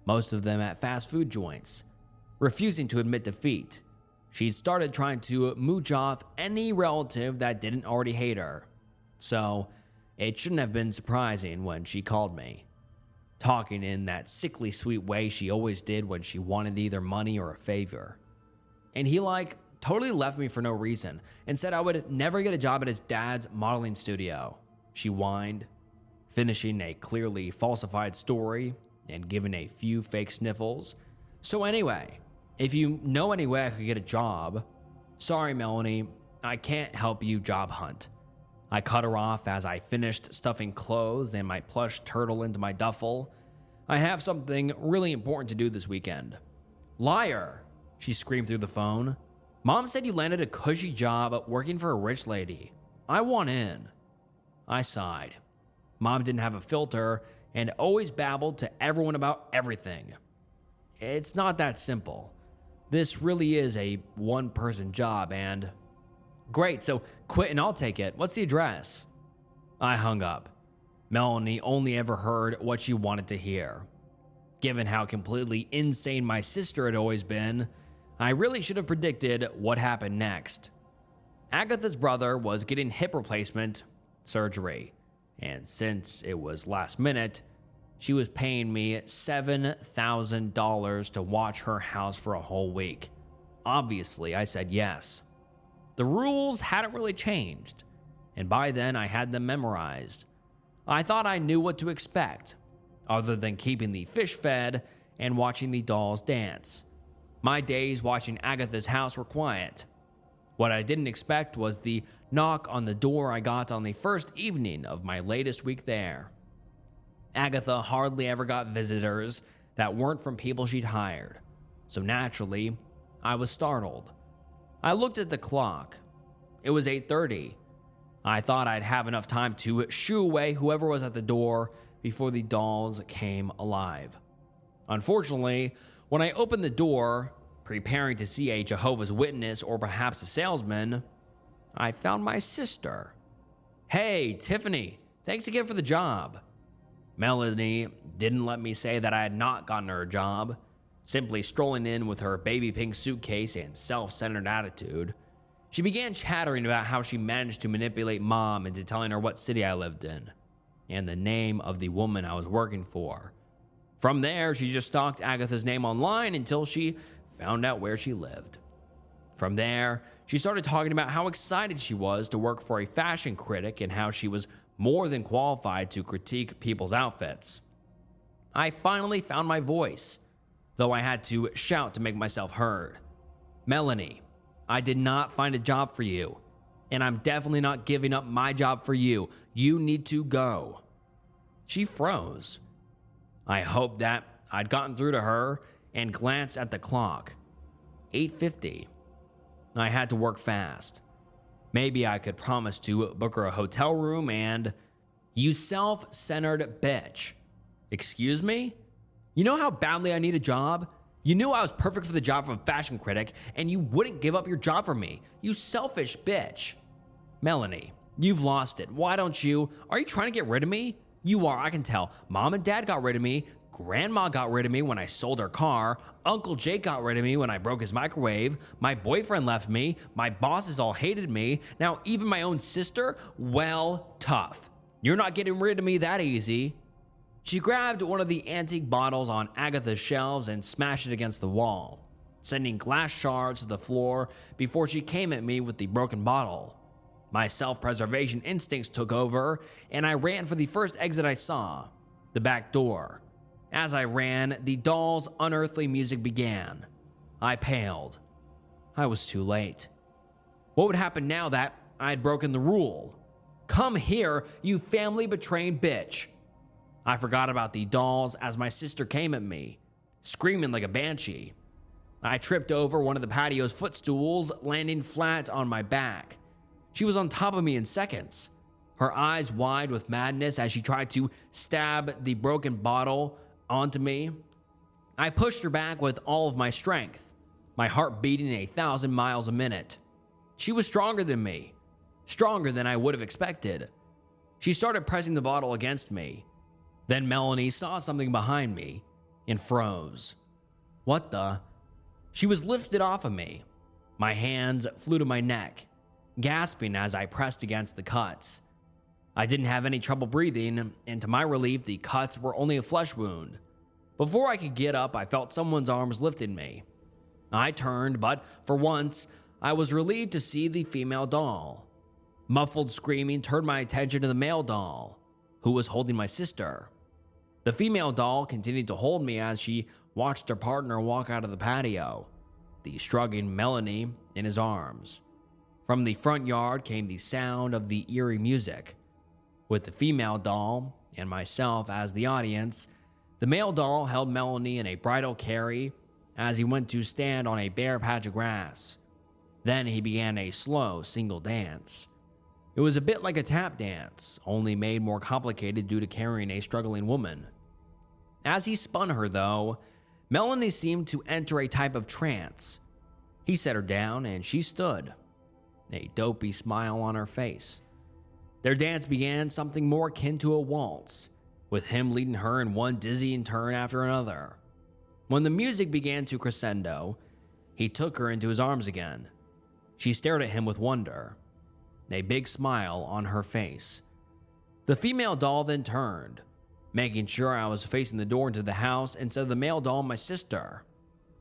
most of them at fast food joints. Refusing to admit defeat, she'd started trying to mooch off any relative that didn't already hate her. So, it shouldn't have been surprising when she called me, talking in that sickly sweet way she always did when she wanted either money or a favor. And he totally left me for no reason and said I would never get a job at his dad's modeling studio. She whined, finishing a clearly falsified story and giving a few fake sniffles. So anyway, if you know any way I could get a job, sorry Melanie, I can't help you job hunt. I cut her off as I finished stuffing clothes and my plush turtle into my duffel. I have something really important to do this weekend. Liar, she screamed through the phone. Mom said you landed a cushy job working for a rich lady. I want in. I sighed. Mom didn't have a filter and always babbled to everyone about everything. It's not that simple. This really is a one-person job and... Great, so quit and I'll take it. What's the address? I hung up. Melanie only ever heard what she wanted to hear. Given how completely insane my sister had always been, I really should have predicted what happened next. Agatha's brother was getting hip replacement surgery, and since it was last minute, she was paying me $7,000 to watch her house for a whole week. Obviously, I said yes. The rules hadn't really changed, and by then I had them memorized. I thought I knew what to expect, other than keeping the fish fed and watching the dolls dance. My days watching Agatha's house were quiet. What I didn't expect was the knock on the door I got on the first evening of my latest week there. Agatha hardly ever got visitors that weren't from people she'd hired, so naturally, I was startled. I looked at the clock. It was 8:30. I thought I'd have enough time to shoo away whoever was at the door before the dolls came alive. Unfortunately, when I opened the door, preparing to see a Jehovah's Witness or perhaps a salesman, I found my sister. Hey, Tiffany, thanks again for the job. Melanie didn't let me say that I had not gotten her a job, simply strolling in with her baby pink suitcase and self-centered attitude. She began chattering about how she managed to manipulate Mom into telling her what city I lived in, and the name of the woman I was working for. From there, she just stalked Agatha's name online until she found out where she lived. From there, she started talking about how excited she was to work for a fashion critic and how she was more than qualified to critique people's outfits. I finally found my voice, though I had to shout to make myself heard. Melanie, I did not find a job for you, and I'm definitely not giving up my job for you. You need to go." She froze. I hoped that I'd gotten through to her and glanced at the clock. 8:50. I had to work fast. Maybe I could promise to book her a hotel room and... "You self-centered bitch. Excuse me? You know how badly I need a job? You knew I was perfect for the job from fashion critic, and you wouldn't give up your job for me. You selfish bitch." "Melanie, you've lost it. Why don't you? Are you trying to get rid of me? You are, I can tell. Mom and Dad got rid of me. Grandma got rid of me when I sold her car. Uncle Jake got rid of me when I broke his microwave. My boyfriend left me. My bosses all hated me. Now even my own sister? Well, tough. You're not getting rid of me that easy." She grabbed one of the antique bottles on Agatha's shelves and smashed it against the wall, sending glass shards to the floor before she came at me with the broken bottle. My self-preservation instincts took over, and I ran for the first exit I saw, the back door. As I ran, the doll's unearthly music began. I paled. I was too late. What would happen now that I had broken the rule? "Come here, you family-betraying bitch." I forgot about the dolls as my sister came at me, screaming like a banshee. I tripped over one of the patio's footstools, landing flat on my back. She was on top of me in seconds, her eyes wide with madness as she tried to stab the broken bottle onto me. I pushed her back with all of my strength, my heart beating 1,000 miles a minute. She was stronger than me, stronger than I would have expected. She started pressing the bottle against me. Then Melanie saw something behind me and froze. What the? She was lifted off of me. My hands flew to my neck, gasping as I pressed against the cuts. I didn't have any trouble breathing, and to my relief, the cuts were only a flesh wound. Before I could get up, I felt someone's arms lifting me. I turned, but for once, I was relieved to see the female doll. Muffled screaming turned my attention to the male doll, who was holding my sister. The female doll continued to hold me as she watched her partner walk out of the patio, the struggling Melanie in his arms. From the front yard came the sound of the eerie music. With the female doll and myself as the audience, the male doll held Melanie in a bridal carry as he went to stand on a bare patch of grass. Then he began a slow single dance. It was a bit like a tap dance, only made more complicated due to carrying a struggling woman. As he spun her, though, Melanie seemed to enter a type of trance. He set her down and she stood, a dopey smile on her face. Their dance began something more akin to a waltz, with him leading her in one dizzying turn after another. When the music began to crescendo, he took her into his arms again. She stared at him with wonder, a big smile on her face. The female doll then turned, making sure I was facing the door into the house, and said to the male doll, "My sister."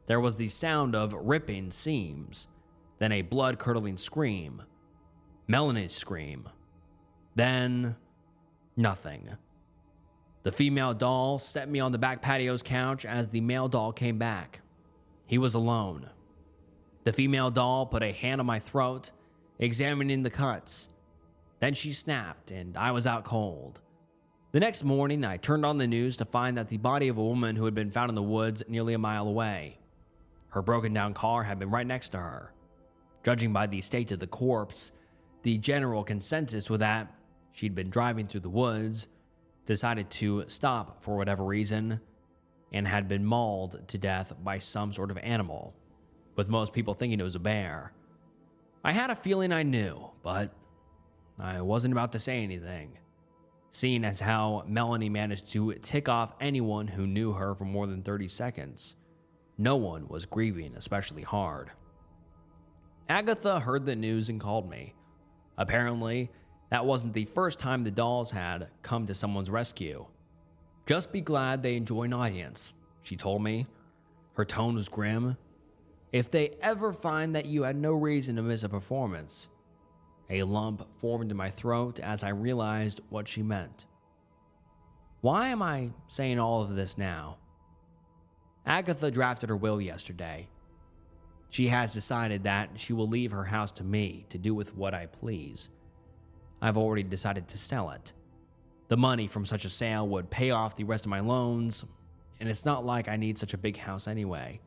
There was the sound of ripping seams, then a blood-curdling scream. Melanie's scream. Then, nothing. The female doll set me on the back patio's couch as the male doll came back. He was alone. The female doll put a hand on my throat, examining the cuts. Then she snapped, and I was out cold. The next morning, I turned on the news to find that the body of a woman who had been found in the woods nearly a mile away. Her broken-down car had been right next to her. Judging by the state of the corpse, the general consensus was that she'd been driving through the woods, decided to stop for whatever reason, and had been mauled to death by some sort of animal, with most people thinking it was a bear. I had a feeling I knew, but I wasn't about to say anything, seeing as how Melanie managed to tick off anyone who knew her for more than 30 seconds. No one was grieving especially hard. Agatha heard the news and called me. Apparently, that wasn't the first time the dolls had come to someone's rescue. "Just be glad they enjoy an audience," she told me. Her tone was grim. "If they ever find that you had no reason to miss a performance." A lump formed in my throat as I realized what she meant. Why am I saying all of this now? Agatha drafted her will yesterday. She has decided that she will leave her house to me to do with what I please. I've already decided to sell it. The money from such a sale would pay off the rest of my loans, and it's not like I need such a big house anyway.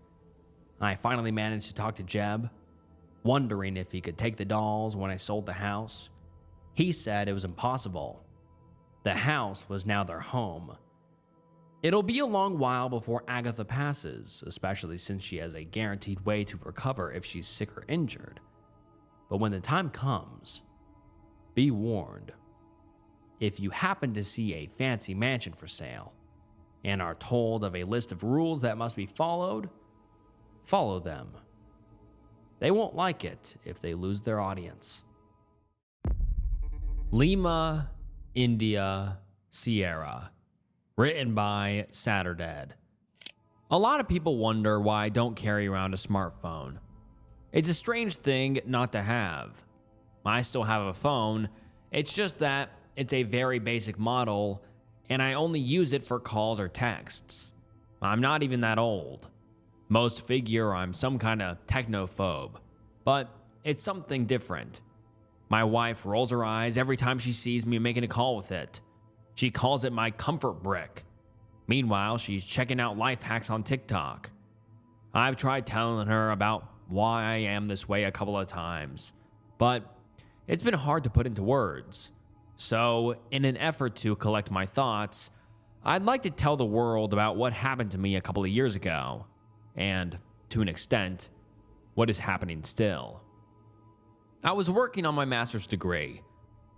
I finally managed to talk to Jeb, wondering if he could take the dolls when I sold the house. He said it was impossible. The house was now their home. It'll be a long while before Agatha passes, especially since she has a guaranteed way to recover if she's sick or injured. But when the time comes, be warned. If you happen to see a fancy mansion for sale and are told of a list of rules that must be followed, follow them. They won't like it if they lose their audience. Lima, India, Sierra. Written by Saturday. A lot of people wonder why I don't carry around a smartphone. It's a strange thing not to have. I still have a phone, it's just that it's a very basic model and I only use it for calls or texts. I'm not even that old. Most figure I'm some kind of technophobe, but it's something different. My wife rolls her eyes every time she sees me making a call with it. She calls it my comfort brick. Meanwhile, she's checking out life hacks on TikTok. I've tried telling her about why I am this way a couple of times, but it's been hard to put into words. So, in an effort to collect my thoughts, I'd like to tell the world about what happened to me a couple of years ago, and, to an extent, what is happening still. I was working on my master's degree,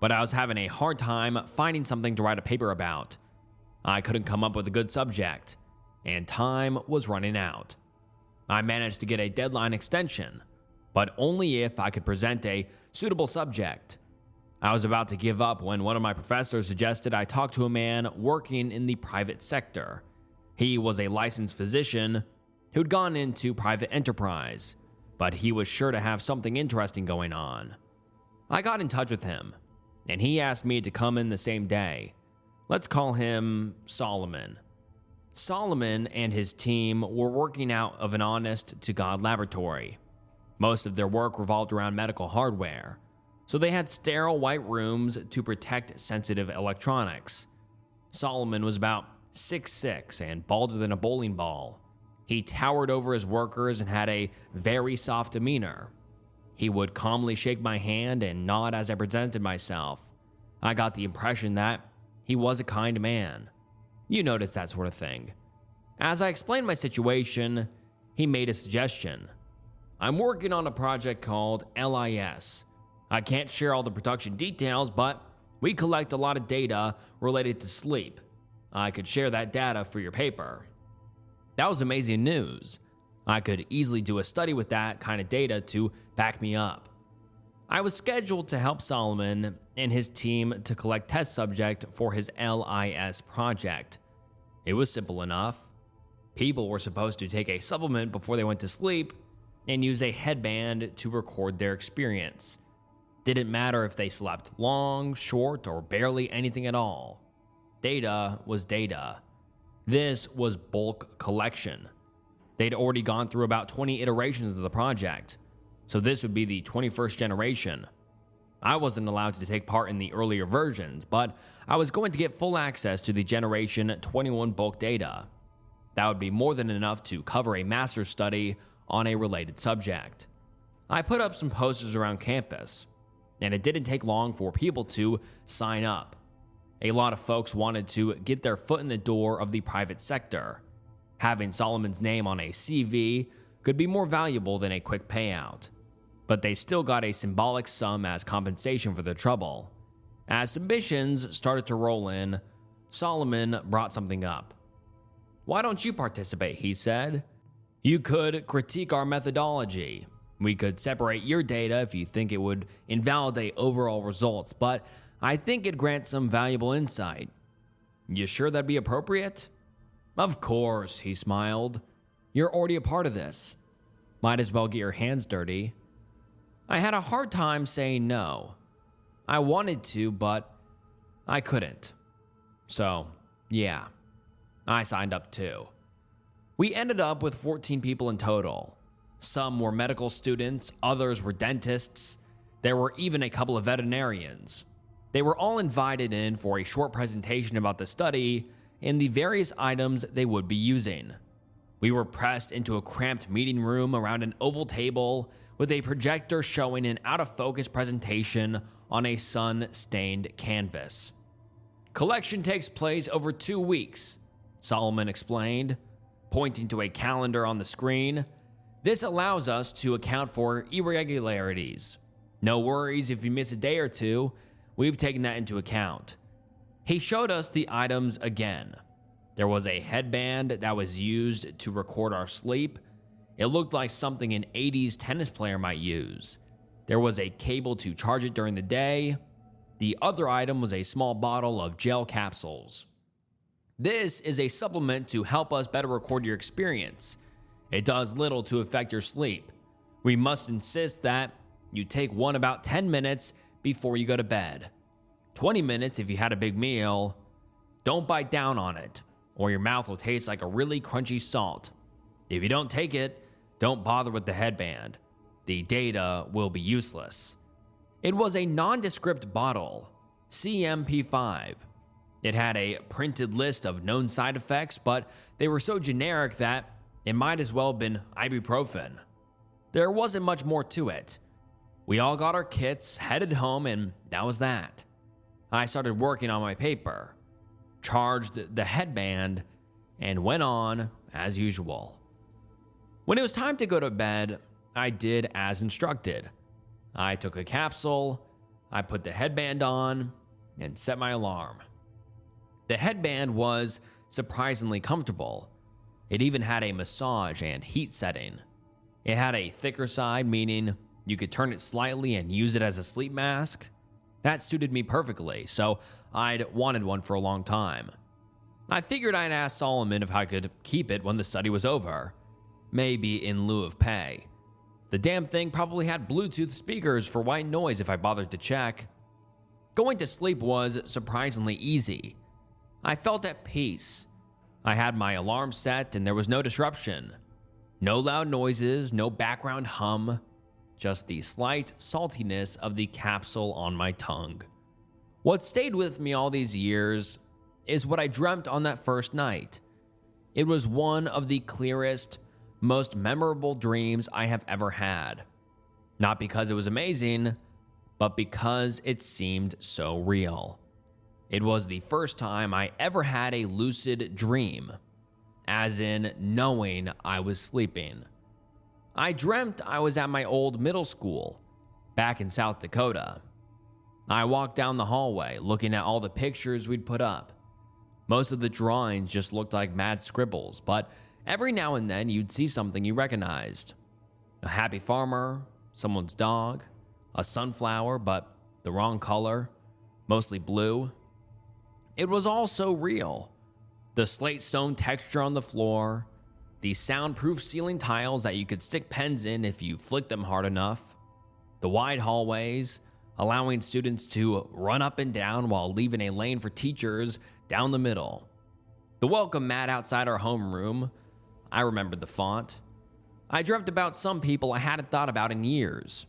but I was having a hard time finding something to write a paper about. I couldn't come up with a good subject, and time was running out. I managed to get a deadline extension, but only if I could present a suitable subject. I was about to give up when one of my professors suggested I talk to a man working in the private sector. He was a licensed physician who'd gone into private enterprise, but he was sure to have something interesting going on. I got in touch with him, and he asked me to come in the same day. Let's call him Solomon. Solomon and his team were working out of an honest-to-God laboratory. Most of their work revolved around medical hardware, so they had sterile white rooms to protect sensitive electronics. Solomon was about 6'6" and balder than a bowling ball. He towered over his workers and had a very soft demeanor. He would calmly shake my hand and nod as I presented myself. I got the impression that he was a kind man. You notice that sort of thing. As I explained my situation, he made a suggestion. I'm working on a project called LIS. I can't share all the production details, but we collect a lot of data related to sleep. I could share that data for your paper. That was amazing news. I could easily do a study with that kind of data to back me up. I was scheduled to help Solomon and his team to collect test subject for his LIS project. It was simple enough. People were supposed to take a supplement before they went to sleep and use a headband to record their experience. Didn't matter if they slept long, short, or barely anything at all. Data was data. This was bulk collection. They'd already gone through about 20 iterations of the project, so this would be the 21st generation. I wasn't allowed to take part in the earlier versions, but I was going to get full access to the Generation 21 bulk data. That would be more than enough to cover a master's study on a related subject. I put up some posters around campus, and it didn't take long for people to sign up. A lot of folks wanted to get their foot in the door of the private sector. Having Solomon's name on a CV could be more valuable than a quick payout, but they still got a symbolic sum as compensation for their trouble. As submissions started to roll in, Solomon brought something up. "Why don't you participate?" he said. "You could critique our methodology. We could separate your data if you think it would invalidate overall results, but I think it'd grant some valuable insight. You sure that'd be appropriate?" "Of course," he smiled. "You're already a part of this. Might as well get your hands dirty." I had a hard time saying no. I wanted to, but I couldn't. So, yeah, I signed up too. We ended up with 14 people in total. Some were medical students, others were dentists. There were even a couple of veterinarians. They were all invited in for a short presentation about the study and the various items they would be using. We were pressed into a cramped meeting room around an oval table with a projector showing an out-of-focus presentation on a sun-stained canvas. Collection takes place over 2 weeks, Solomon explained, pointing to a calendar on the screen. This allows us to account for irregularities. No worries if you miss a day or two, we've taken that into account. He showed us the items again. There was a headband that was used to record our sleep. It looked like something an 80s tennis player might use. There was a cable to charge it during the day. The other item was a small bottle of gel capsules. This is a supplement to help us better record your experience. It does little to affect your sleep. We must insist that you take one about 10 minutes before you go to bed. 20 minutes if you had a big meal. Don't bite down on it, or your mouth will taste like a really crunchy salt. If you don't take it, don't bother with the headband. The data will be useless. It was a nondescript bottle, CMP5. It had a printed list of known side effects, but they were so generic that it might as well have been ibuprofen. There wasn't much more to it. We all got our kits, headed home, and that was that. I started working on my paper, charged the headband, and went on as usual. When it was time to go to bed, I did as instructed. I took a capsule, I put the headband on, and set my alarm. The headband was surprisingly comfortable. It even had a massage and heat setting. It had a thicker side, meaning you could turn it slightly and use it as a sleep mask. That suited me perfectly, so I'd wanted one for a long time. I figured I'd ask Solomon if I could keep it when the study was over, maybe in lieu of pay. The damn thing probably had Bluetooth speakers for white noise if I bothered to check. Going to sleep was surprisingly easy. I felt at peace. I had my alarm set and there was no disruption. No loud noises, no background hum, just the slight saltiness of the capsule on my tongue. What stayed with me all these years is what I dreamt on that first night. It was one of the clearest, most memorable dreams I have ever had. Not because it was amazing, but because it seemed so real. It was the first time I ever had a lucid dream, as in knowing I was sleeping. I dreamt I was at my old middle school, back in South Dakota. I walked down the hallway looking at all the pictures we'd put up. Most of the drawings just looked like mad scribbles, but every now and then you'd see something you recognized. A happy farmer, someone's dog, a sunflower, but the wrong color, mostly blue. It was all so real. The slate stone texture on the floor, the soundproof ceiling tiles that you could stick pens in if you flicked them hard enough, the wide hallways, allowing students to run up and down while leaving a lane for teachers down the middle. The welcome mat outside our homeroom, I remembered the font. I dreamt about some people I hadn't thought about in years.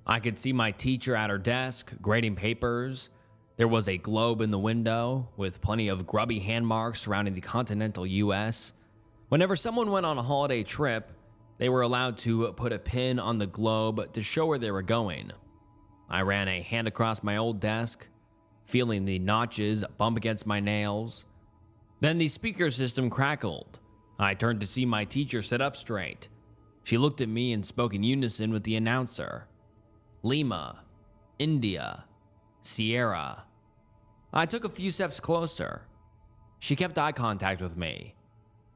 I could see my teacher at her desk, grading papers. There was a globe in the window, with plenty of grubby hand marks surrounding the continental US. Whenever someone went on a holiday trip, they were allowed to put a pin on the globe to show where they were going. I ran a hand across my old desk, feeling the notches bump against my nails. Then the speaker system crackled. I turned to see my teacher sit up straight. She looked at me and spoke in unison with the announcer. Lima, India, Sierra. I took a few steps closer. She kept eye contact with me.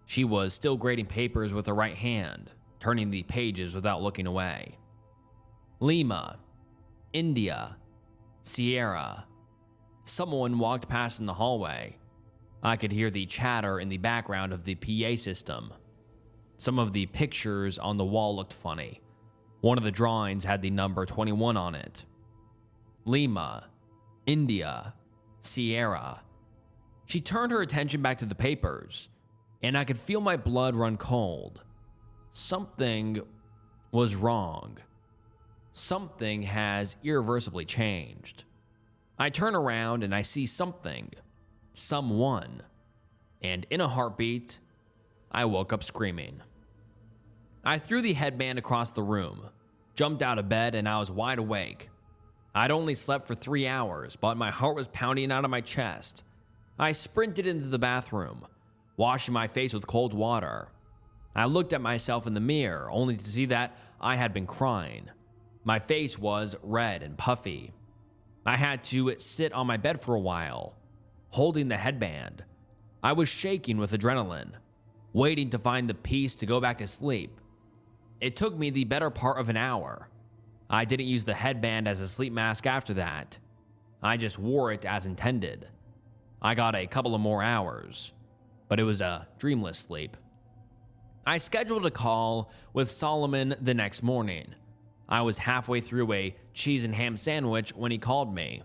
She was still grading papers with her right hand, turning the pages without looking away. Lima, India, Sierra. Someone walked past in the hallway. I could hear the chatter in the background of the PA system. Some of the pictures on the wall looked funny. One of the drawings had the number 21 on it. Lima, India, Sierra. She turned her attention back to the papers, and I could feel my blood run cold. Something was wrong. Something has irreversibly changed. I turn around and I see something, someone, and in a heartbeat, I woke up screaming. I threw the headband across the room, jumped out of bed, and I was wide awake. I'd only slept for 3 hours, but my heart was pounding out of my chest. I sprinted into the bathroom, washing my face with cold water. I looked at myself in the mirror, only to see that I had been crying. My face was red and puffy. I had to sit on my bed for a while, holding the headband. I was shaking with adrenaline, waiting to find the peace to go back to sleep. It took me the better part of an hour. I didn't use the headband as a sleep mask after that. I just wore it as intended. I got a couple of more hours, but it was a dreamless sleep. I scheduled a call with Solomon the next morning. I was halfway through a cheese and ham sandwich when he called me.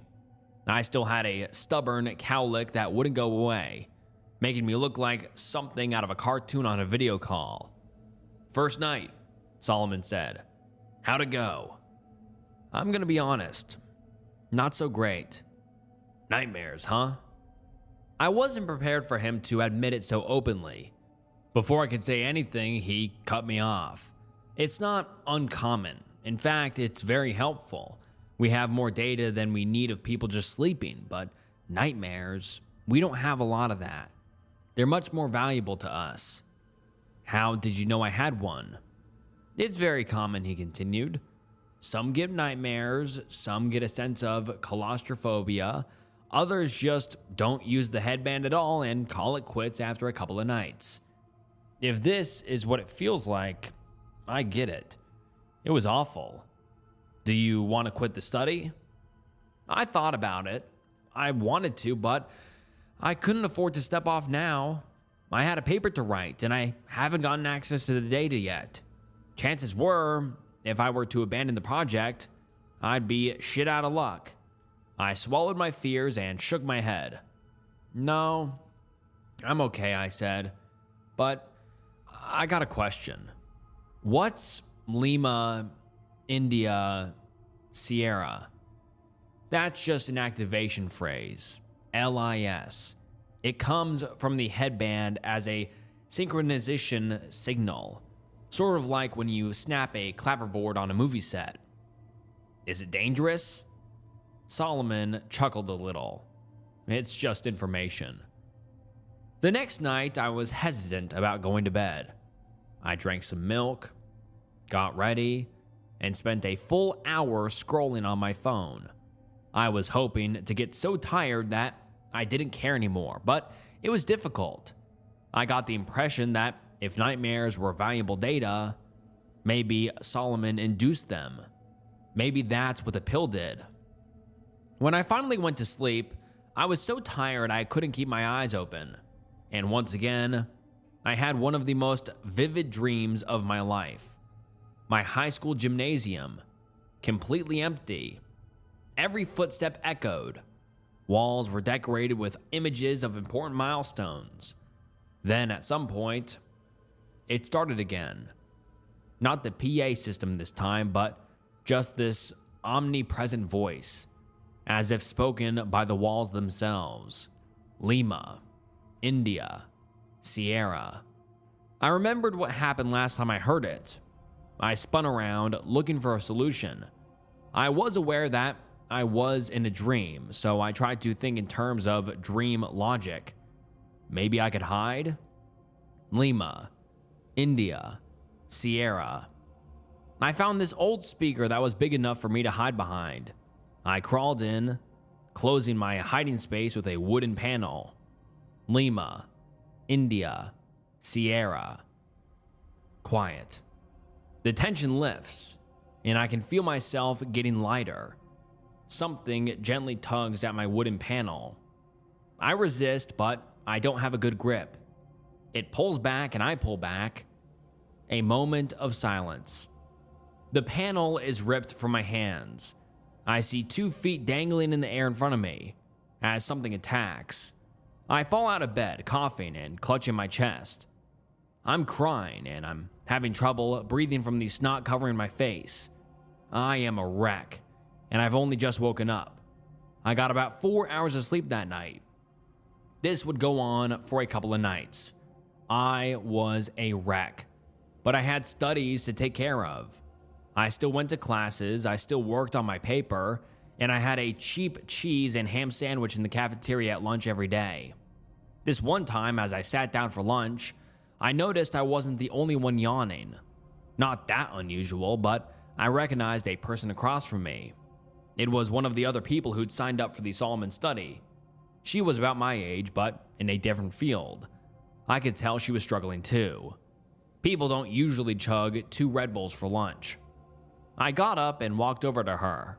I still had a stubborn cowlick that wouldn't go away, making me look like something out of a cartoon on a video call. "First night," Solomon said. "How'd it go?" "I'm gonna be honest. Not so great." "Nightmares, huh?" I wasn't prepared for him to admit it so openly. Before I could say anything, he cut me off. It's not uncommon. In fact, it's very helpful. We have more data than we need of people just sleeping, but nightmares, we don't have a lot of that. They're much more valuable to us. "How did you know I had one?" "It's very common," he continued. "Some get nightmares, some get a sense of claustrophobia, others just don't use the headband at all and call it quits after a couple of nights. If this is what it feels like, I get it. It was awful. Do you want to quit the study?" I thought about it. I wanted to, but I couldn't afford to step off now. I had a paper to write, and I haven't gotten access to the data yet. Chances were, if I were to abandon the project, I'd be shit out of luck. I swallowed my fears and shook my head. "No, I'm okay," I said. "But I got a question. What's Lima, India, Sierra?" "That's just an activation phrase. LIS. It comes from the headband as a synchronization signal, sort of like when you snap a clapperboard on a movie set." "Is it dangerous?" Solomon chuckled a little. "It's just information." The next night, I was hesitant about going to bed. I drank some milk, got ready, and spent a full hour scrolling on my phone. I was hoping to get so tired that I didn't care anymore, but it was difficult. I got the impression that if nightmares were valuable data, maybe Solomon induced them. Maybe that's what the pill did. When I finally went to sleep, I was so tired I couldn't keep my eyes open. And once again, I had one of the most vivid dreams of my life. My high school gymnasium, completely empty. Every footstep echoed. Walls were decorated with images of important milestones. Then at some point, it started again. Not the PA system this time, but just this omnipresent voice, as if spoken by the walls themselves. Lima, India, Sierra. I remembered what happened last time I heard it. I spun around, looking for a solution. I was aware that I was in a dream, so I tried to think in terms of dream logic. Maybe I could hide? Lima, India, Sierra. I found this old speaker that was big enough for me to hide behind. I crawled in, closing my hiding space with a wooden panel. Lima, India, Sierra. Quiet. The tension lifts, and I can feel myself getting lighter. Something gently tugs at my wooden panel. I resist, but I don't have a good grip. It pulls back and I pull back. A moment of silence. The panel is ripped from my hands. I see 2 feet dangling in the air in front of me as something attacks. I fall out of bed, coughing and clutching my chest. I'm crying and I'm having trouble breathing from the snot covering my face. I am a wreck, and I've only just woken up. I got about 4 hours of sleep that night. This would go on for a couple of nights. I was a wreck, but I had studies to take care of. I still went to classes, I still worked on my paper, and I had a cheap cheese and ham sandwich in the cafeteria at lunch every day. This one time, as I sat down for lunch, I noticed I wasn't the only one yawning. Not that unusual, but I recognized a person across from me. It was one of the other people who'd signed up for the Solomon study. She was about my age, but in a different field. I could tell she was struggling too. People don't usually chug 2 Red Bulls for lunch. I got up and walked over to her.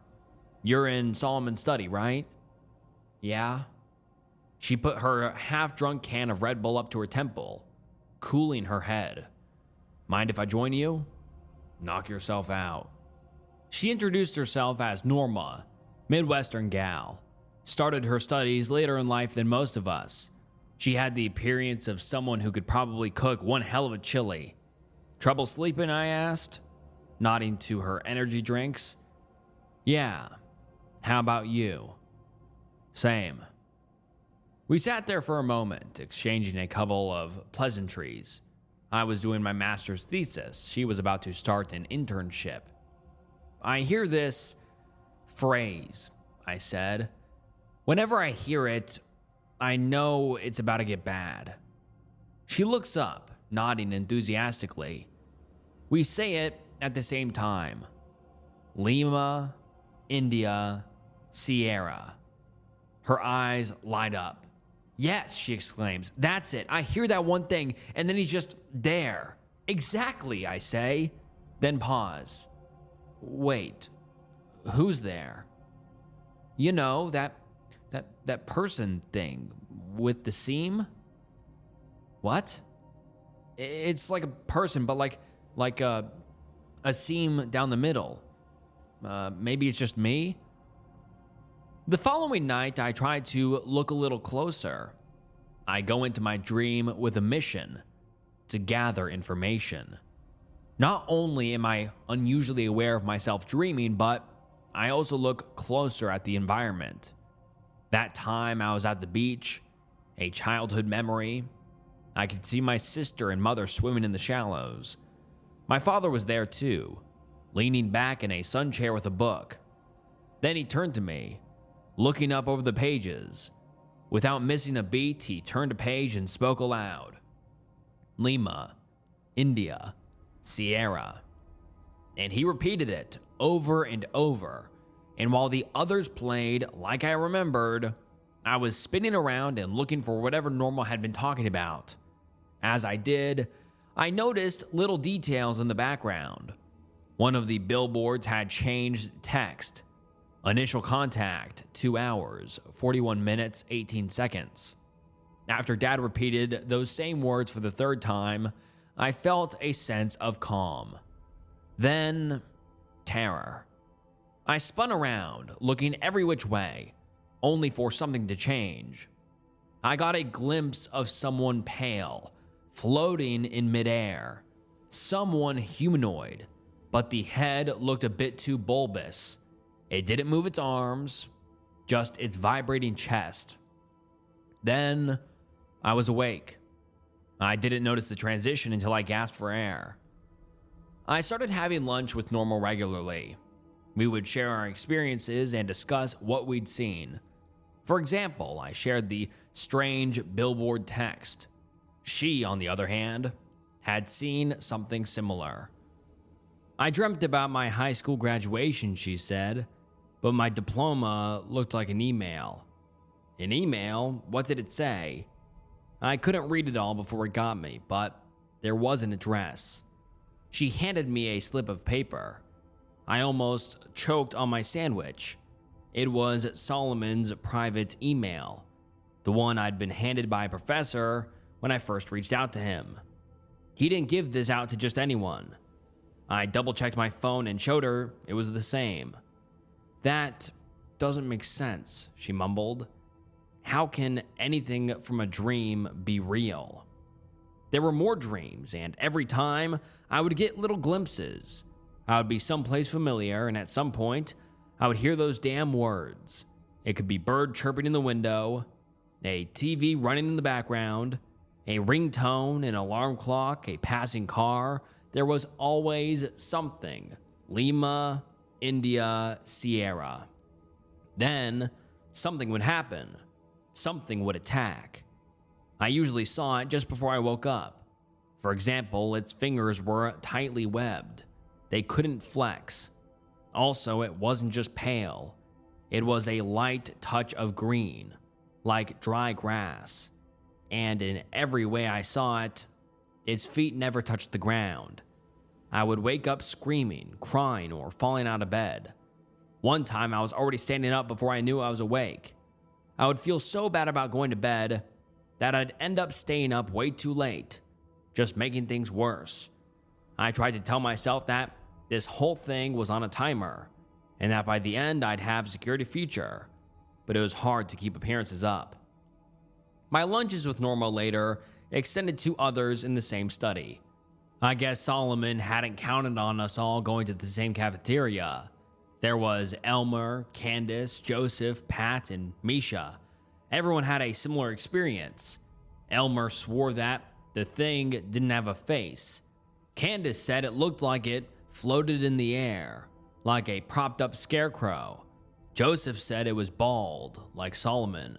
"You're in Solomon's study, right?" "Yeah." She put her half-drunk can of Red Bull up to her temple, cooling her head. "Mind if I join you?" "Knock yourself out." She introduced herself as Norma, Midwestern gal. Started her studies later in life than most of us. She had the appearance of someone who could probably cook one hell of a chili. "Trouble sleeping?" I asked, nodding to her energy drinks. "Yeah. How about you?" "Same." We sat there for a moment, exchanging a couple of pleasantries. I was doing my master's thesis. She was about to start an internship. "I hear this phrase," I said. "Whenever I hear it, I know it's about to get bad." She looks up, nodding enthusiastically. We say it at the same time. Lima, India, Sierra. Her eyes light up. "Yes," she exclaims. "That's it. I hear that one thing, and then he's just there." "Exactly," I say, then pause. "Wait, who's there?" "You know, that person thing with the seam." "What?" "It's like a person, but like a seam down the middle. Maybe it's just me." The following night, I tried to look a little closer. I go into my dream with a mission: to gather information. Not only am I unusually aware of myself dreaming, but I also look closer at the environment. That time I was at the beach, a childhood memory. I could see my sister and mother swimming in the shallows. My father was there too, leaning back in a sun chair with a book. Then he turned to me, looking up over the pages. Without missing a beat, he turned a page and spoke aloud. "Lima, India, Sierra." And he repeated it over and over. And while the others played like I remembered, I was spinning around and looking for whatever Norma had been talking about. As I did, I noticed little details in the background. One of the billboards had changed text. Initial contact, 2 hours, 41 minutes, 18 seconds. After Dad repeated those same words for the 3rd time, I felt a sense of calm. Then, terror. I spun around, looking every which way, only for something to change. I got a glimpse of someone pale, floating in midair. Someone humanoid, but the head looked a bit too bulbous. It didn't move its arms, just its vibrating chest. Then, I was awake. I didn't notice the transition until I gasped for air. I started having lunch with Norma regularly. We would share our experiences and discuss what we'd seen. For example, I shared the strange billboard text. She, on the other hand, had seen something similar. "I dreamt about my high school graduation," she said, "but my diploma looked like an email." "An email? What did it say?" I couldn't read it all before it got me, but there was an address. She handed me a slip of paper. I almost choked on my sandwich. It was Solomon's private email, the one I'd been handed by a professor when I first reached out to him. He didn't give this out to just anyone. I double-checked my phone and showed her it was the same. "That doesn't make sense," she mumbled. "How can anything from a dream be real?" There were more dreams, and every time I would get little glimpses. I would be someplace familiar, and at some point, I would hear those damn words. It could be bird chirping in the window, a TV running in the background, a ringtone, an alarm clock, a passing car. There was always something. Lima, India, Sierra. Then, something would happen. Something would attack. I usually saw it just before I woke up. For example, its fingers were tightly webbed. They couldn't flex. Also, it wasn't just pale. It was a light touch of green, like dry grass. And in every way I saw it, its feet never touched the ground. I would wake up screaming, crying, or falling out of bed. One time I was already standing up before I knew I was awake. I would feel so bad about going to bed that I'd end up staying up way too late, just making things worse. I tried to tell myself that this whole thing was on a timer, and that by the end I'd have secured a future, but it was hard to keep appearances up. My lunches with Norma later extended to others in the same study. I guess Solomon hadn't counted on us all going to the same cafeteria. There was Elmer, Candace, Joseph, Pat, and Misha. Everyone had a similar experience. Elmer swore that the thing didn't have a face. Candace said it looked like it floated in the air, like a propped-up scarecrow. Joseph said it was bald, like Solomon.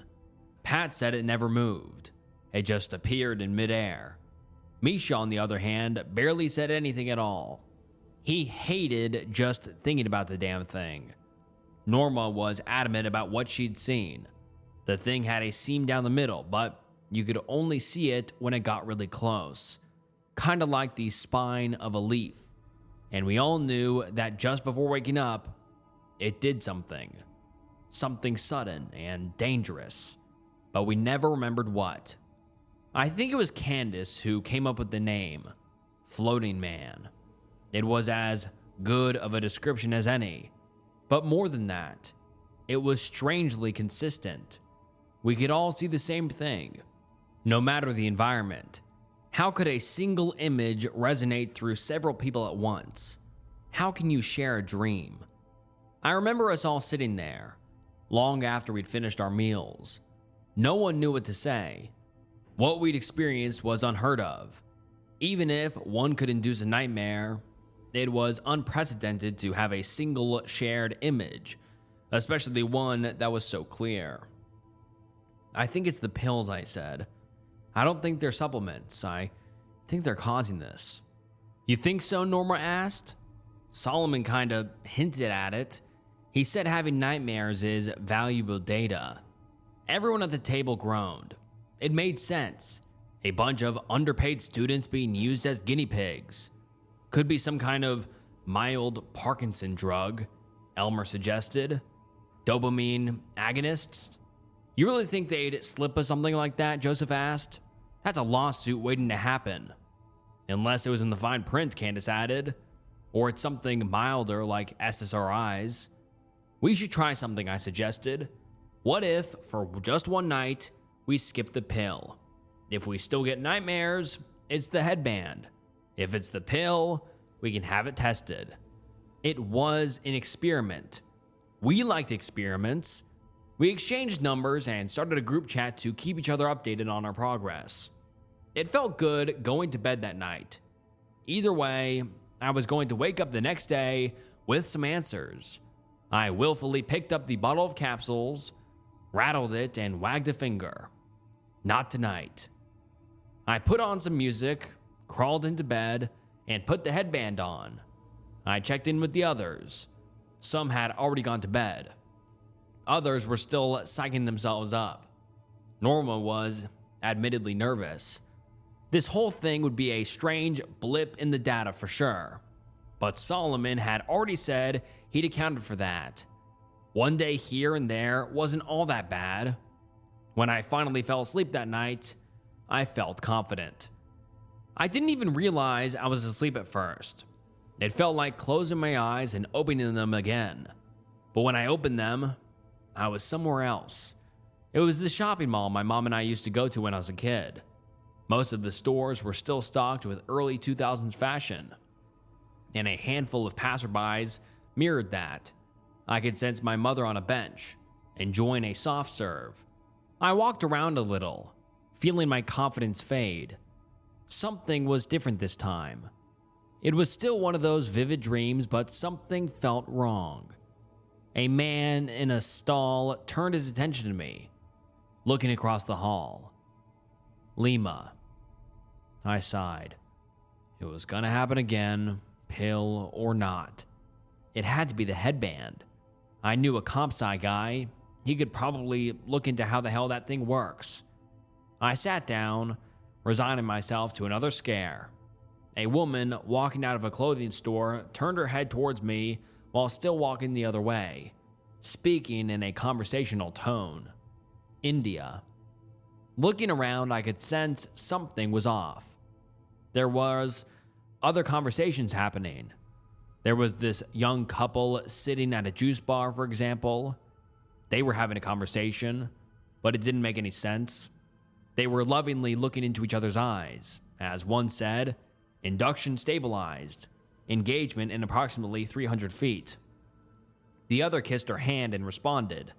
Pat said it never moved. It just appeared in midair. Misha, on the other hand, barely said anything at all. He hated just thinking about the damn thing. Norma was adamant about what she'd seen. The thing had a seam down the middle, but you could only see it when it got really close. Kind of like the spine of a leaf. And we all knew that just before waking up, it did something. Something sudden and dangerous. But we never remembered what. I think it was Candace who came up with the name, Floating Man. It was as good of a description as any. But more than that, it was strangely consistent. We could all see the same thing, no matter the environment. How could a single image resonate through several people at once? How can you share a dream? I remember us all sitting there, long after we'd finished our meals. No one knew what to say. What we'd experienced was unheard of. Even if one could induce a nightmare, it was unprecedented to have a single shared image, especially one that was so clear. I think it's the pills, I said. I don't think they're supplements. I think they're causing this. You think so? Norma asked. Solomon kind of hinted at it. He said having nightmares is valuable data. Everyone at the table groaned. It made sense. A bunch of underpaid students being used as guinea pigs. Could be some kind of mild Parkinson drug, Elmer suggested. Dopamine agonists? You really think they'd slip us something like that? Joseph asked. That's a lawsuit waiting to happen. Unless it was in the fine print, Candace added. Or it's something milder like SSRIs. We should try something, I suggested. What if, for just one night, we skip the pill? If we still get nightmares, it's the headband. If it's the pill, we can have it tested. It was an experiment. We liked experiments. We exchanged numbers and started a group chat to keep each other updated on our progress. It felt good going to bed that night. Either way, I was going to wake up the next day with some answers. I willfully picked up the bottle of capsules, rattled it, and wagged a finger. Not tonight. I put on some music, crawled into bed, and put the headband on. I checked in with the others. Some had already gone to bed. Others were still psyching themselves up. Norma was admittedly nervous. This whole thing would be a strange blip in the data for sure. But Solomon had already said he'd accounted for that. One day here and there wasn't all that bad. When I finally fell asleep that night, I felt confident. I didn't even realize I was asleep at first. It felt like closing my eyes and opening them again. But when I opened them, I was somewhere else. It was the shopping mall my mom and I used to go to when I was a kid. Most of the stores were still stocked with early 2000s fashion, and a handful of passerbys mirrored that. I could sense my mother on a bench, enjoying a soft serve. I walked around a little, feeling my confidence fade. Something was different this time. It was still one of those vivid dreams, but something felt wrong. A man in a stall turned his attention to me, looking across the hall. Lima. I sighed. It was gonna happen again, pill or not. It had to be the headband. I knew a comp sci guy. He could probably look into how the hell that thing works. I sat down, resigning myself to another scare. A woman walking out of a clothing store turned her head towards me while still walking the other way, speaking in a conversational tone. India. Looking around, I could sense something was off. There was other conversations happening. There was this young couple sitting at a juice bar, for example. They were having a conversation, but it didn't make any sense. They were lovingly looking into each other's eyes. As one said, induction stabilized, engagement in approximately 300 feet. The other kissed her hand and responded,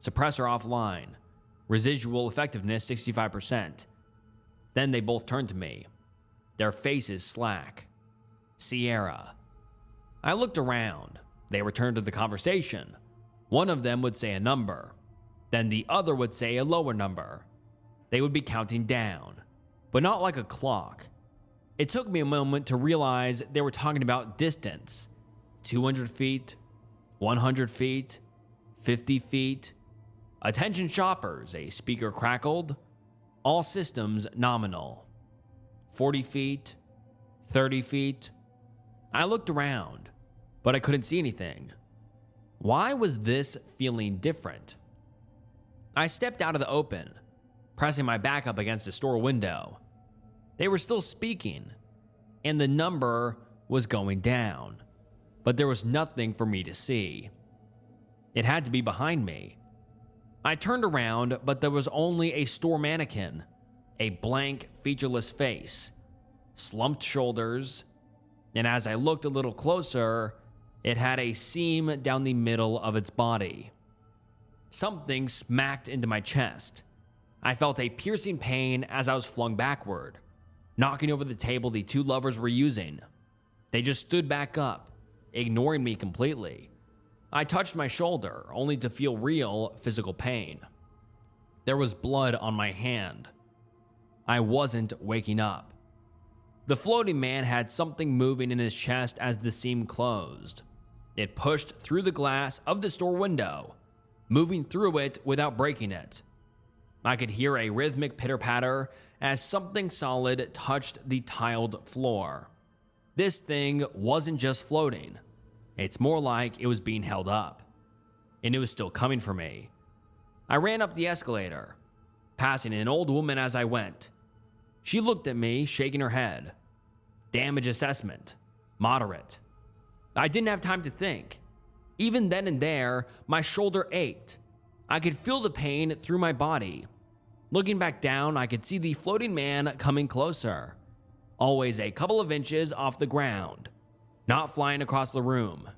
suppressor offline, residual effectiveness 65%. Then they both turned to me, their faces slack. Sierra. I looked around. They returned to the conversation. One of them would say a number. Then the other would say a lower number. They would be counting down, but not like a clock. It took me a moment to realize they were talking about distance. 200 feet, 100 feet, 50 feet. Attention shoppers, a speaker crackled. All systems nominal. 40 feet, 30 feet. I looked around, but I couldn't see anything. Why was this feeling different? I stepped out of the open, pressing my back up against a store window. They were still speaking, and the number was going down, but there was nothing for me to see. It had to be behind me. I turned around, but there was only a store mannequin, a blank, featureless face, slumped shoulders, and as I looked a little closer, it had a seam down the middle of its body. Something smacked into my chest. I felt a piercing pain as I was flung backward, knocking over the table the two lovers were using. They just stood back up, ignoring me completely. I touched my shoulder, only to feel real physical pain. There was blood on my hand. I wasn't waking up. The floating man had something moving in his chest as the seam closed. It pushed through the glass of the store window, moving through it without breaking it. I could hear a rhythmic pitter-patter as something solid touched the tiled floor. This thing wasn't just floating. It's more like it was being held up, and it was still coming for me. I ran up the escalator, passing an old woman as I went. She looked at me, shaking her head. Damage assessment, moderate. I didn't have time to think. Even then and there, my shoulder ached. I could feel the pain through my body. Looking back down, I could see the floating man coming closer, always a couple of inches off the ground, not flying across the room.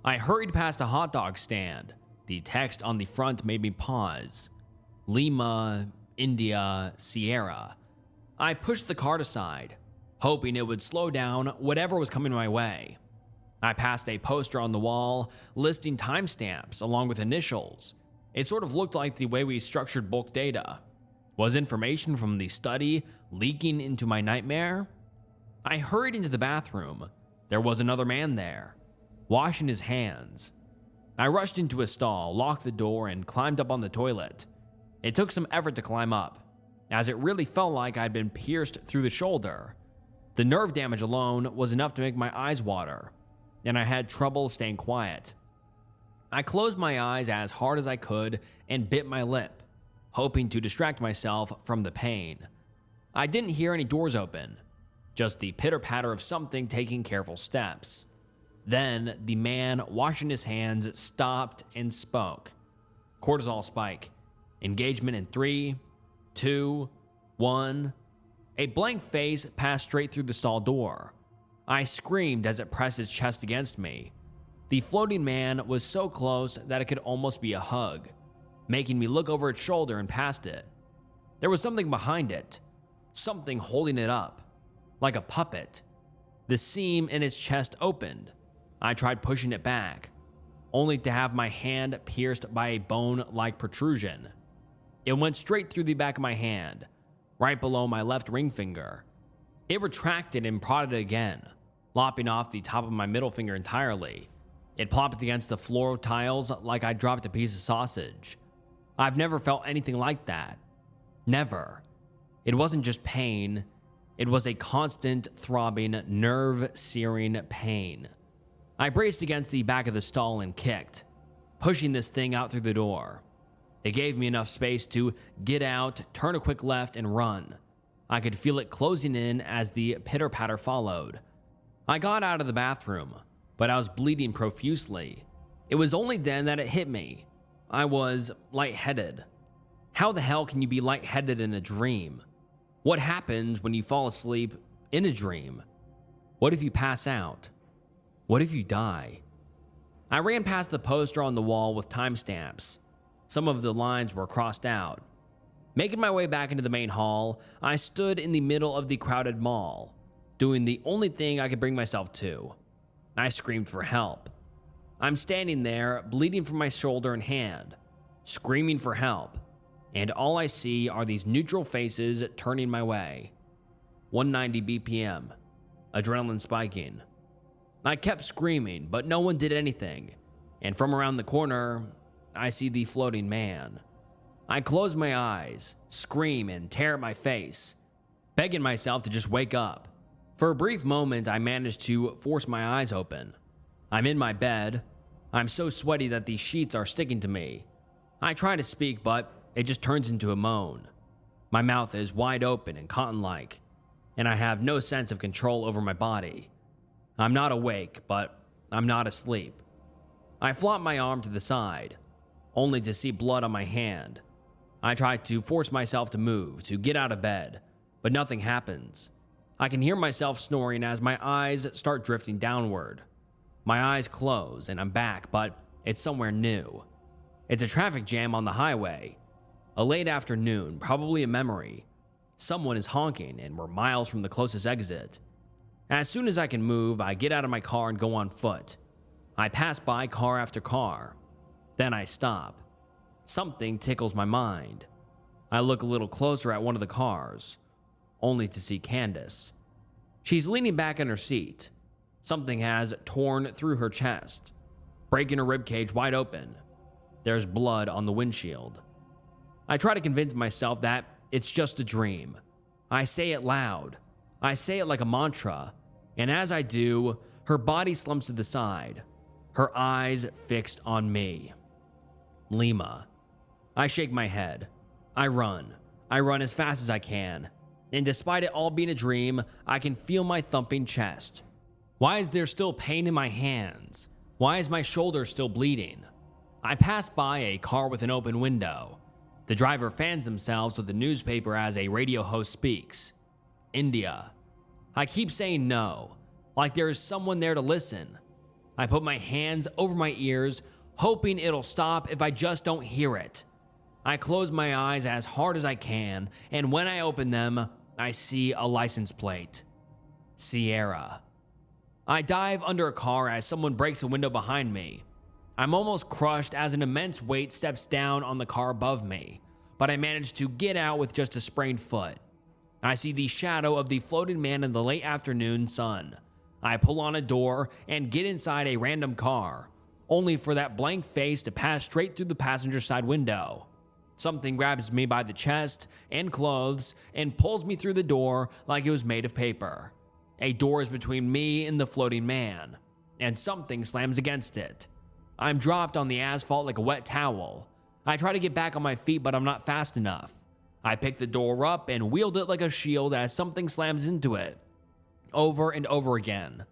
I hurried past a hot dog stand. The text on the front made me pause. Lima, India, Sierra. I pushed the cart aside, hoping it would slow down whatever was coming my way. I passed a poster on the wall listing timestamps along with initials. It sort of looked like the way we structured bulk data. Was information from the study leaking into my nightmare? I hurried into the bathroom. There was another man there, washing his hands. I rushed into a stall, locked the door, and climbed up on the toilet. It took some effort to climb up, as it really felt like I'd been pierced through the shoulder. The nerve damage alone was enough to make my eyes water, and I had trouble staying quiet. I closed my eyes as hard as I could and bit my lip, hoping to distract myself from the pain. I didn't hear any doors open, just the pitter-patter of something taking careful steps. Then the man washing his hands stopped and spoke. Cortisol spike. Engagement in 3, 2, 1. A blank face passed straight through the stall door. I screamed as it pressed its chest against me. The floating man was so close that it could almost be a hug, making me look over its shoulder and past it. There was something behind it, something holding it up, like a puppet. The seam in its chest opened. I tried pushing it back, only to have my hand pierced by a bone-like protrusion. It went straight through the back of my hand, right below my left ring finger. It retracted and prodded again, lopping off the top of my middle finger entirely. It plopped against the floor tiles like I dropped a piece of sausage. I've never felt anything like that. Never. It wasn't just pain. It was a constant, throbbing, nerve-searing pain. I braced against the back of the stall and kicked, pushing this thing out through the door. It gave me enough space to get out, turn a quick left, and run. I could feel it closing in as the pitter-patter followed. I got out of the bathroom, but I was bleeding profusely. It was only then that it hit me. I was lightheaded. How the hell can you be lightheaded in a dream? What happens when you fall asleep in a dream? What if you pass out? What if you die? I ran past the poster on the wall with timestamps. Some of the lines were crossed out. Making my way back into the main hall, I stood in the middle of the crowded mall, doing the only thing I could bring myself to. I screamed for help. I'm standing there, bleeding from my shoulder and hand, screaming for help, and all I see are these neutral faces turning my way. 190 BPM, adrenaline spiking. I kept screaming, but no one did anything, and from around the corner, I see the floating man. I close my eyes, scream, and tear at my face, begging myself to just wake up. For a brief moment, I managed to force my eyes open. I'm in my bed. I'm so sweaty that the sheets are sticking to me. I try to speak, but it just turns into a moan. My mouth is wide open and cotton-like, and I have no sense of control over my body. I'm not awake, but I'm not asleep. I flop my arm to the side, only to see blood on my hand. I try to force myself to move, to get out of bed, but nothing happens. I can hear myself snoring as my eyes start drifting downward. My eyes close and I'm back, but it's somewhere new. It's a traffic jam on the highway. A late afternoon, probably a memory. Someone is honking and we're miles from the closest exit. As soon as I can move, I get out of my car and go on foot. I pass by car after car. Then I stop. Something tickles my mind. I look a little closer at one of the cars, only to see Candace. She's leaning back in her seat. Something has torn through her chest, breaking her ribcage wide open. There's blood on the windshield. I try to convince myself that it's just a dream. I say it loud. I say it like a mantra, and as I do, her body slumps to the side, her eyes fixed on me. Lima. I shake my head. I run. I run as fast as I can, and despite it all being a dream, I can feel my thumping chest. Why is there still pain in my hands? Why is my shoulder still bleeding? I pass by a car with an open window. The driver fans themselves with the newspaper as a radio host speaks. India. I keep saying no, like there is someone there to listen. I put my hands over my ears, hoping it'll stop if I just don't hear it. I close my eyes as hard as I can, and when I open them, I see a license plate. Sierra. I dive under a car as someone breaks a window behind me. I'm almost crushed as an immense weight steps down on the car above me, but I manage to get out with just a sprained foot. I see the shadow of the floating man in the late afternoon sun. I pull on a door and get inside a random car, only for that blank face to pass straight through the passenger side window. Something grabs me by the chest and clothes and pulls me through the door like it was made of paper. A door is between me and the floating man, and something slams against it. I'm dropped on the asphalt like a wet towel. I try to get back on my feet, but I'm not fast enough. I pick the door up and wield it like a shield as something slams into it. Over and over again.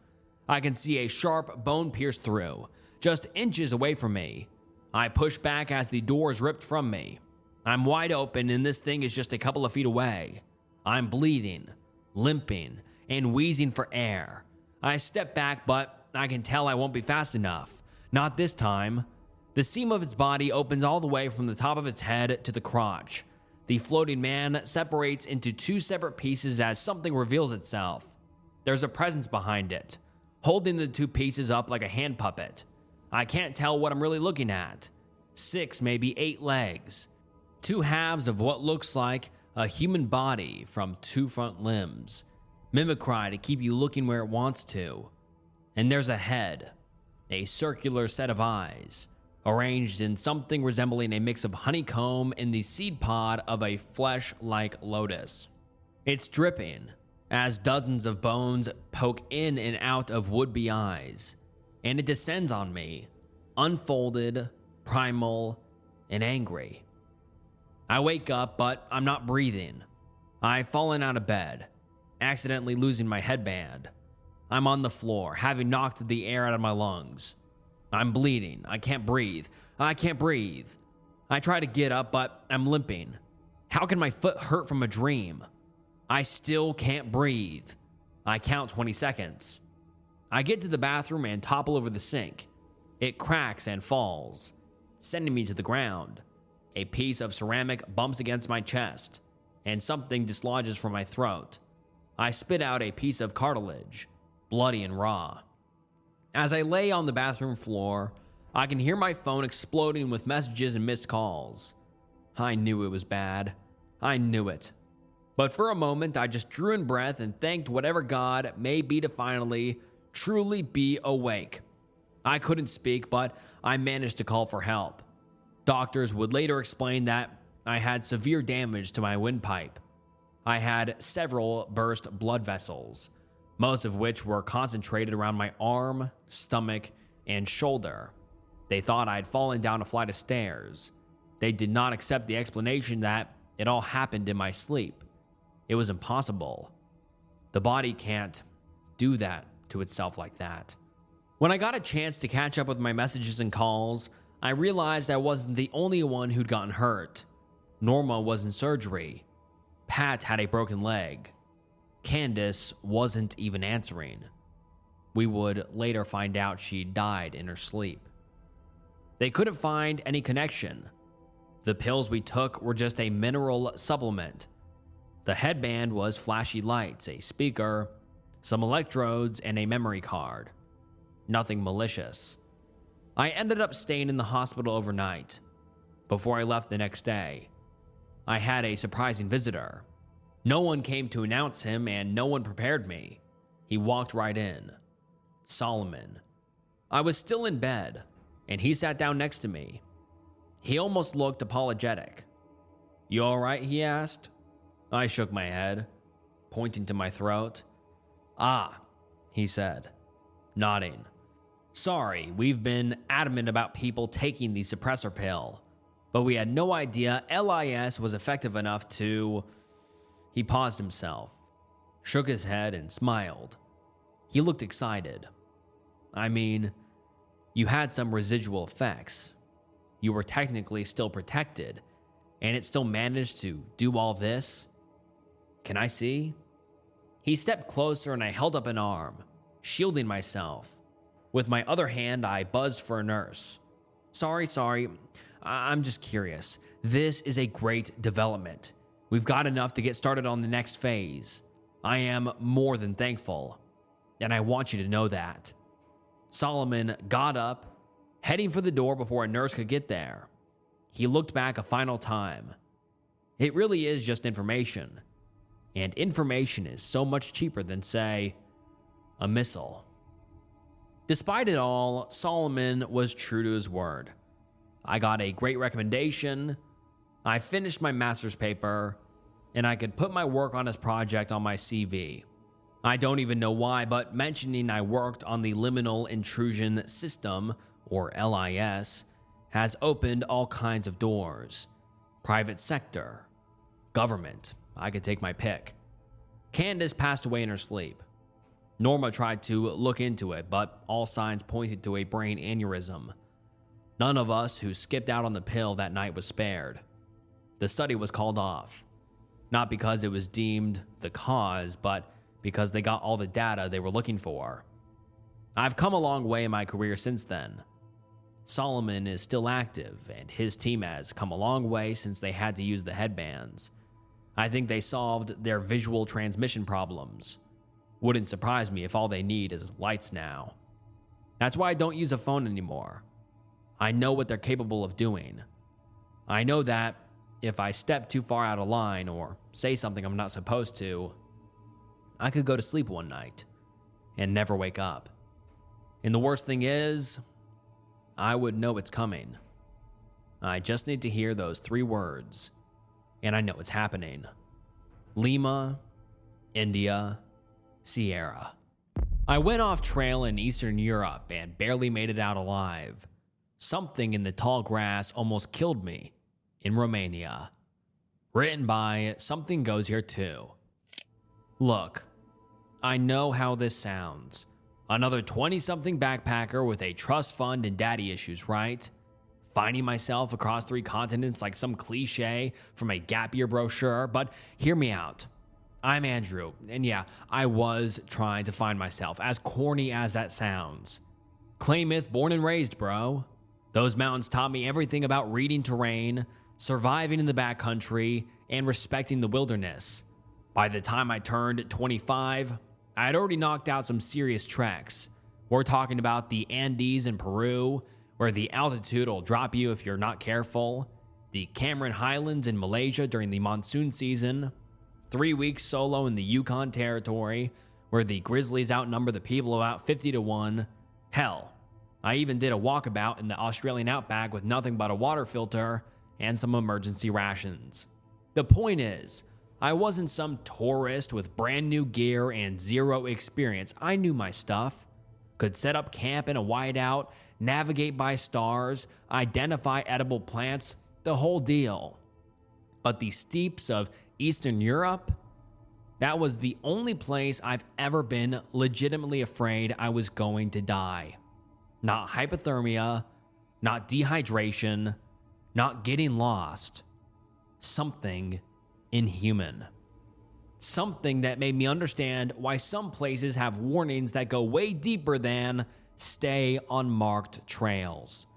I can see a sharp bone pierce through, just inches away from me. I push back as the door is ripped from me. I'm wide open and this thing is just a couple of feet away. I'm bleeding, limping, and wheezing for air. I step back, but I can tell I won't be fast enough. Not this time. The seam of its body opens all the way from the top of its head to the crotch. The floating man separates into two separate pieces as something reveals itself. There's a presence behind it, holding the two pieces up like a hand puppet. I can't tell what I'm really looking at. 6, maybe 8 legs. 2 halves of what looks like a human body from 2 front limbs. Mimicry to keep you looking where it wants to. And there's a head, a circular set of eyes, arranged in something resembling a mix of honeycomb and the seed pod of a flesh-like lotus. It's dripping as dozens of bones poke in and out of would-be eyes, and it descends on me, unfolded, primal, and angry. I wake up, but I'm not breathing. I've fallen out of bed, accidentally losing my headband. I'm on the floor, having knocked the air out of my lungs. I'm bleeding. I can't breathe. I can't breathe. I try to get up, but I'm limping. How can my foot hurt from a dream? I still can't breathe. I count 20 seconds. I get to the bathroom and topple over the sink. It cracks and falls, sending me to the ground. A piece of ceramic bumps against my chest, and something dislodges from my throat. I spit out a piece of cartilage, bloody and raw. As I lay on the bathroom floor, I can hear my phone exploding with messages and missed calls. I knew it was bad. I knew it. But for a moment, I just drew in breath and thanked whatever God may be to finally, truly be awake. I couldn't speak, but I managed to call for help. Doctors would later explain that I had severe damage to my windpipe. I had several burst blood vessels, most of which were concentrated around my arm, stomach, and shoulder. They thought I'd fallen down a flight of stairs. They did not accept the explanation that it all happened in my sleep. It was impossible. The body can't do that to itself like that. When I got a chance to catch up with my messages and calls, I realized I wasn't the only one who'd gotten hurt. Norma was in surgery. Pat had a broken leg. Candace wasn't even answering. We would later find out she died in her sleep. They couldn't find any connection. The pills we took were just a mineral supplement. The headband was flashy lights, a speaker, some electrodes, and a memory card. Nothing malicious. I ended up staying in the hospital overnight. Before I left the next day, I had a surprising visitor. No one came to announce him, and no one prepared me. He walked right in. Solomon. I was still in bed, and he sat down next to me. He almost looked apologetic. "You all right?" he asked. I shook my head, pointing to my throat. "Ah," he said, nodding. "Sorry, we've been adamant about people taking the suppressor pill, but we had no idea LIS was effective enough to..." He paused himself, shook his head, and smiled. He looked excited. "I mean, you had some residual effects. You were technically still protected, and it still managed to do all this. Can I see?" He stepped closer and I held up an arm, shielding myself. With my other hand, I buzzed for a nurse. Sorry, I'm just curious. This is a great development. We've got enough to get started on the next phase. I am more than thankful, and I want you to know that." Solomon got up, heading for the door before a nurse could get there. He looked back a final time. It really is just information, and information is so much cheaper than, say, a missile. Despite it all, Solomon was true to his word. I got a great recommendation, I finished my master's paper, and I could put my work on his project on my CV. I don't even know why, but mentioning I worked on the Liminal Intrusion System, or LIS, has opened all kinds of doors. Private sector, government, I could take my pick. Candace passed away in her sleep. Norma tried to look into it, but all signs pointed to a brain aneurysm. None of us who skipped out on the pill that night was spared. The study was called off. Not because it was deemed the cause, but because they got all the data they were looking for. I've come a long way in my career since then. Solomon is still active, and his team has come a long way since they had to use the headbands. I think they solved their visual transmission problems. Wouldn't surprise me if all they need is lights now. That's why I don't use a phone anymore. I know what they're capable of doing. I know that if I step too far out of line or say something I'm not supposed to, I could go to sleep one night and never wake up. And the worst thing is, I would know it's coming. I just need to hear those 3 words, and I know it's happening. Lima, India, Sierra. I went off trail in Eastern Europe and barely made it out alive. Something in the tall grass almost killed me in Romania. Written by Something Goes Here Too. Look, I know how this sounds. Another 20-something backpacker with a trust fund and daddy issues, right? Finding myself across 3 continents like some cliche from a Gap Year brochure, but hear me out. I'm Andrew, and yeah, I was trying to find myself, as corny as that sounds. Klamath born and raised, bro. Those mountains taught me everything about reading terrain, surviving in the backcountry, and respecting the wilderness. By the time I turned 25, I had already knocked out some serious treks. We're talking about the Andes in Peru, where the altitude will drop you if you're not careful, the Cameron Highlands in Malaysia during the monsoon season, 3 weeks solo in the Yukon Territory, where the grizzlies outnumber the people about 50-1. Hell, I even did a walkabout in the Australian outback with nothing but a water filter and some emergency rations. The point is, I wasn't some tourist with brand new gear and zero experience. I knew my stuff. Could set up camp in a whiteout, navigate by stars, identify edible plants, the whole deal. But the steeps of Eastern Europe, that was the only place I've ever been legitimately afraid I was going to die. Not hypothermia, not dehydration, not getting lost. Something inhuman. Something that made me understand why some places have warnings that go way deeper than stay on marked trails.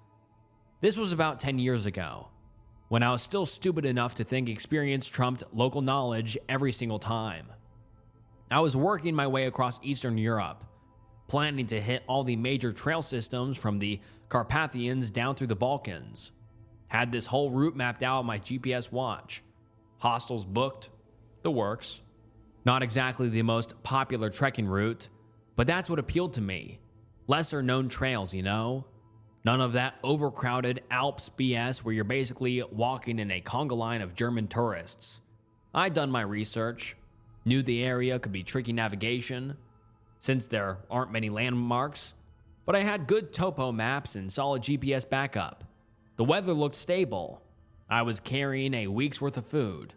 This was about 10 years ago, when I was still stupid enough to think experience trumped local knowledge every single time. I was working my way across Eastern Europe, planning to hit all the major trail systems from the Carpathians down through the Balkans. Had this whole route mapped out on my GPS watch. Hostels booked, the works. Not exactly the most popular trekking route, but that's what appealed to me. Lesser known trails, you know? None of that overcrowded Alps BS where you're basically walking in a conga line of German tourists. I'd done my research, knew the area could be tricky navigation, since there aren't many landmarks, but I had good topo maps and solid GPS backup. The weather looked stable. I was carrying a week's worth of food,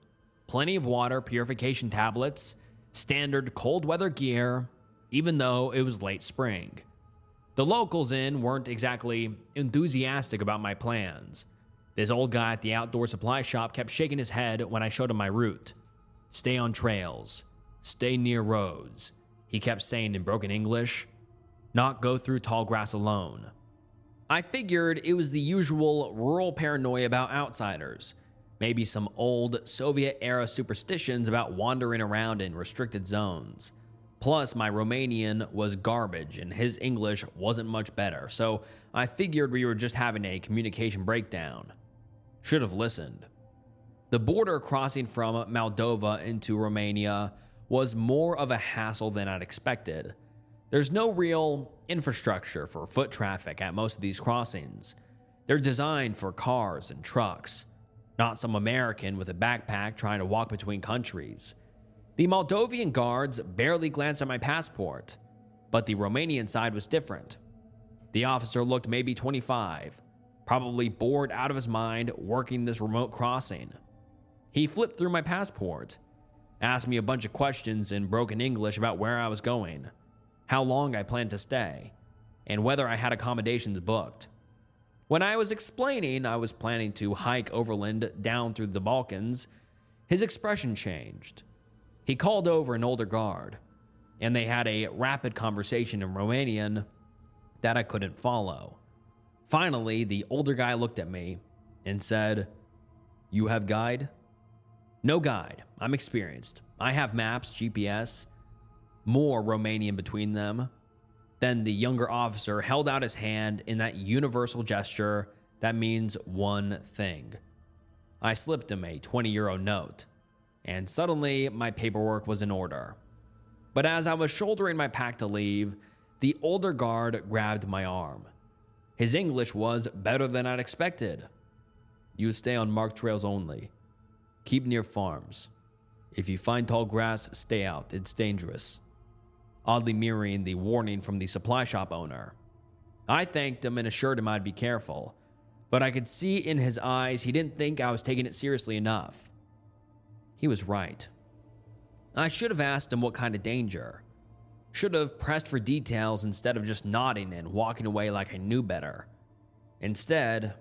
plenty of water purification tablets, standard cold weather gear, even though it was late spring. The locals weren't exactly enthusiastic about my plans. This old guy at the outdoor supply shop kept shaking his head when I showed him my route. Stay on trails. Stay near roads. He kept saying in broken English, not go through tall grass alone. I figured it was the usual rural paranoia about outsiders. Maybe some old Soviet-era superstitions about wandering around in restricted zones. Plus, my Romanian was garbage and his English wasn't much better, so I figured we were just having a communication breakdown. Should have listened. The border crossing from Moldova into Romania was more of a hassle than I'd expected. There's no real infrastructure for foot traffic at most of these crossings. They're designed for cars and trucks, not some American with a backpack trying to walk between countries. The Moldovan guards barely glanced at my passport, but the Romanian side was different. The officer looked maybe 25, probably bored out of his mind working this remote crossing. He flipped through my passport, asked me a bunch of questions in broken English about where I was going, how long I planned to stay, and whether I had accommodations booked. When I was explaining I was planning to hike overland down through the Balkans, His expression changed. He called over an older guard, and they had a rapid conversation in Romanian that I couldn't follow. Finally, the older guy looked at me and said, "You have guide?" "No guide. I'm experienced. I have maps, GPS." More Romanian between them. Then the younger officer held out his hand in that universal gesture that means one thing. I slipped him a 20 euro note, and suddenly my paperwork was in order. But as I was shouldering my pack to leave, the older guard grabbed my arm. His English was better than I'd expected. "You stay on marked trails only. Keep near farms. If you find tall grass, stay out. It's dangerous." Oddly mirroring the warning from the supply shop owner. I thanked him and assured him I'd be careful, but I could see in his eyes he didn't think I was taking it seriously enough. He was right. I should have asked him what kind of danger. Should have pressed for details instead of just nodding and walking away like I knew better. Instead,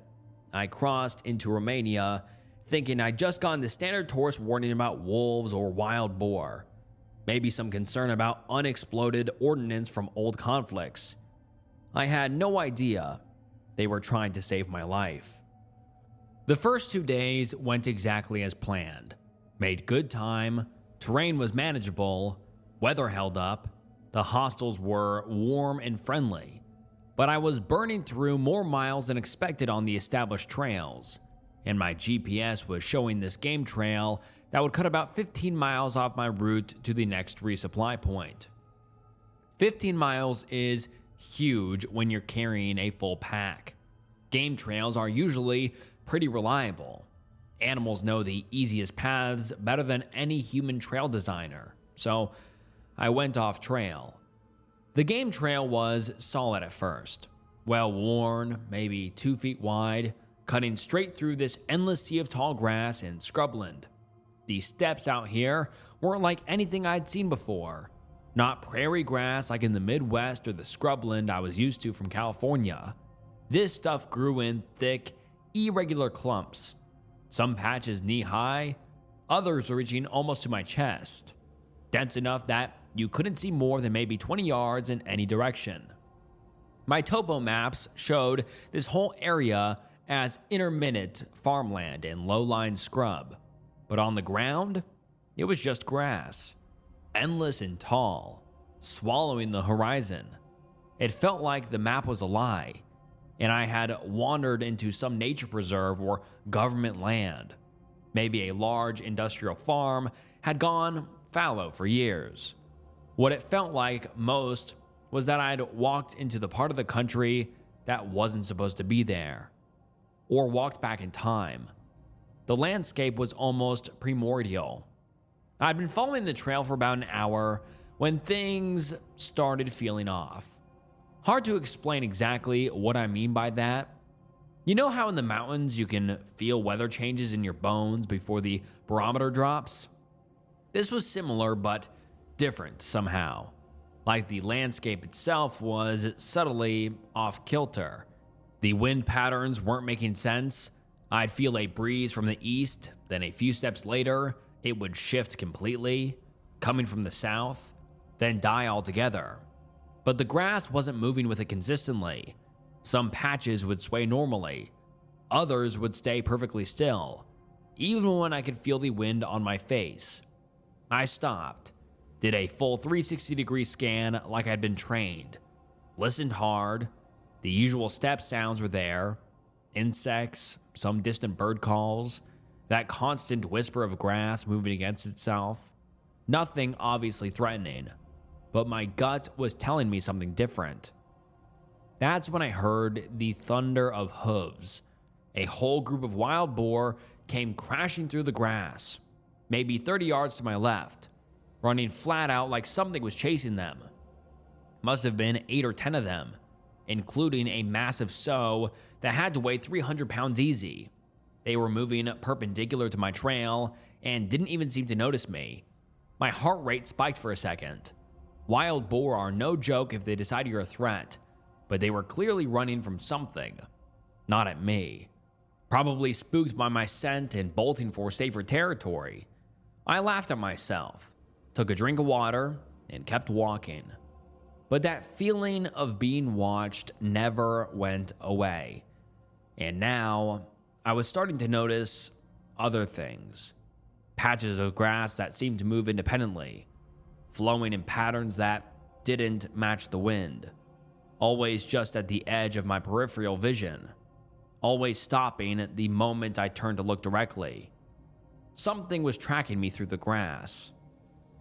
I crossed into Romania thinking I'd just gotten the standard tourist warning about wolves or wild boar. Maybe some concern about unexploded ordnance from old conflicts. I had no idea they were trying to save my life. The first 2 days went exactly as planned. Made good time, terrain was manageable, weather held up, the hostels were warm and friendly, but I was burning through more miles than expected on the established trails, and my GPS was showing this game trail that would cut about 15 miles off my route to the next resupply point. 15 miles is huge when you're carrying a full pack. Game trails are usually pretty reliable. Animals know the easiest paths better than any human trail designer, so I went off trail. The game trail was solid at first, well worn, maybe 2 feet wide, cutting straight through this endless sea of tall grass and scrubland. The steps out here weren't like anything I'd seen before. Not prairie grass like in the Midwest or the scrubland I was used to from California. This stuff grew in thick, irregular clumps. Some patches knee-high, others reaching almost to my chest. Dense enough that you couldn't see more than maybe 20 yards in any direction. My topo maps showed this whole area as intermittent farmland and low-lying scrub. But on the ground, it was just grass, endless and tall, swallowing the horizon. It felt like the map was a lie, and I had wandered into some nature preserve or government land. Maybe a large industrial farm had gone fallow for years. What it felt like most was that I'd walked into the part of the country that wasn't supposed to be there, or walked back in time. The landscape was almost primordial. I'd been following the trail for about an hour when things started feeling off. Hard to explain exactly what I mean by that. You know how in the mountains you can feel weather changes in your bones before the barometer drops? This was similar but different somehow. Like the landscape itself was subtly off kilter. The wind patterns weren't making sense. I'd feel a breeze from the east, then a few steps later, it would shift completely, coming from the south, then die altogether. But the grass wasn't moving with it consistently. Some patches would sway normally. Others would stay perfectly still, even when I could feel the wind on my face. I stopped, did a full 360-degree scan like I'd been trained, listened hard. The usual step sounds were there. Insects, some distant bird calls, that constant whisper of grass moving against itself. Nothing obviously threatening, but my gut was telling me something different. That's when I heard the thunder of hooves. A whole group of wild boar came crashing through the grass, maybe 30 yards to my left, running flat out like something was chasing them. Must have been 8 or 10 of them, including a massive sow that had to weigh 300 pounds easy. They were moving perpendicular to my trail and didn't even seem to notice me. My heart rate spiked for a second. Wild boar are no joke if they decide you're a threat, but they were clearly running from something, not at me. Probably spooked by my scent and bolting for safer territory. I laughed at myself, took a drink of water, and kept walking. But that feeling of being watched never went away. And now I was starting to notice other things. Patches of grass that seemed to move independently, flowing in patterns that didn't match the wind, always just at the edge of my peripheral vision, always stopping the moment I turned to look directly. Something was tracking me through the grass,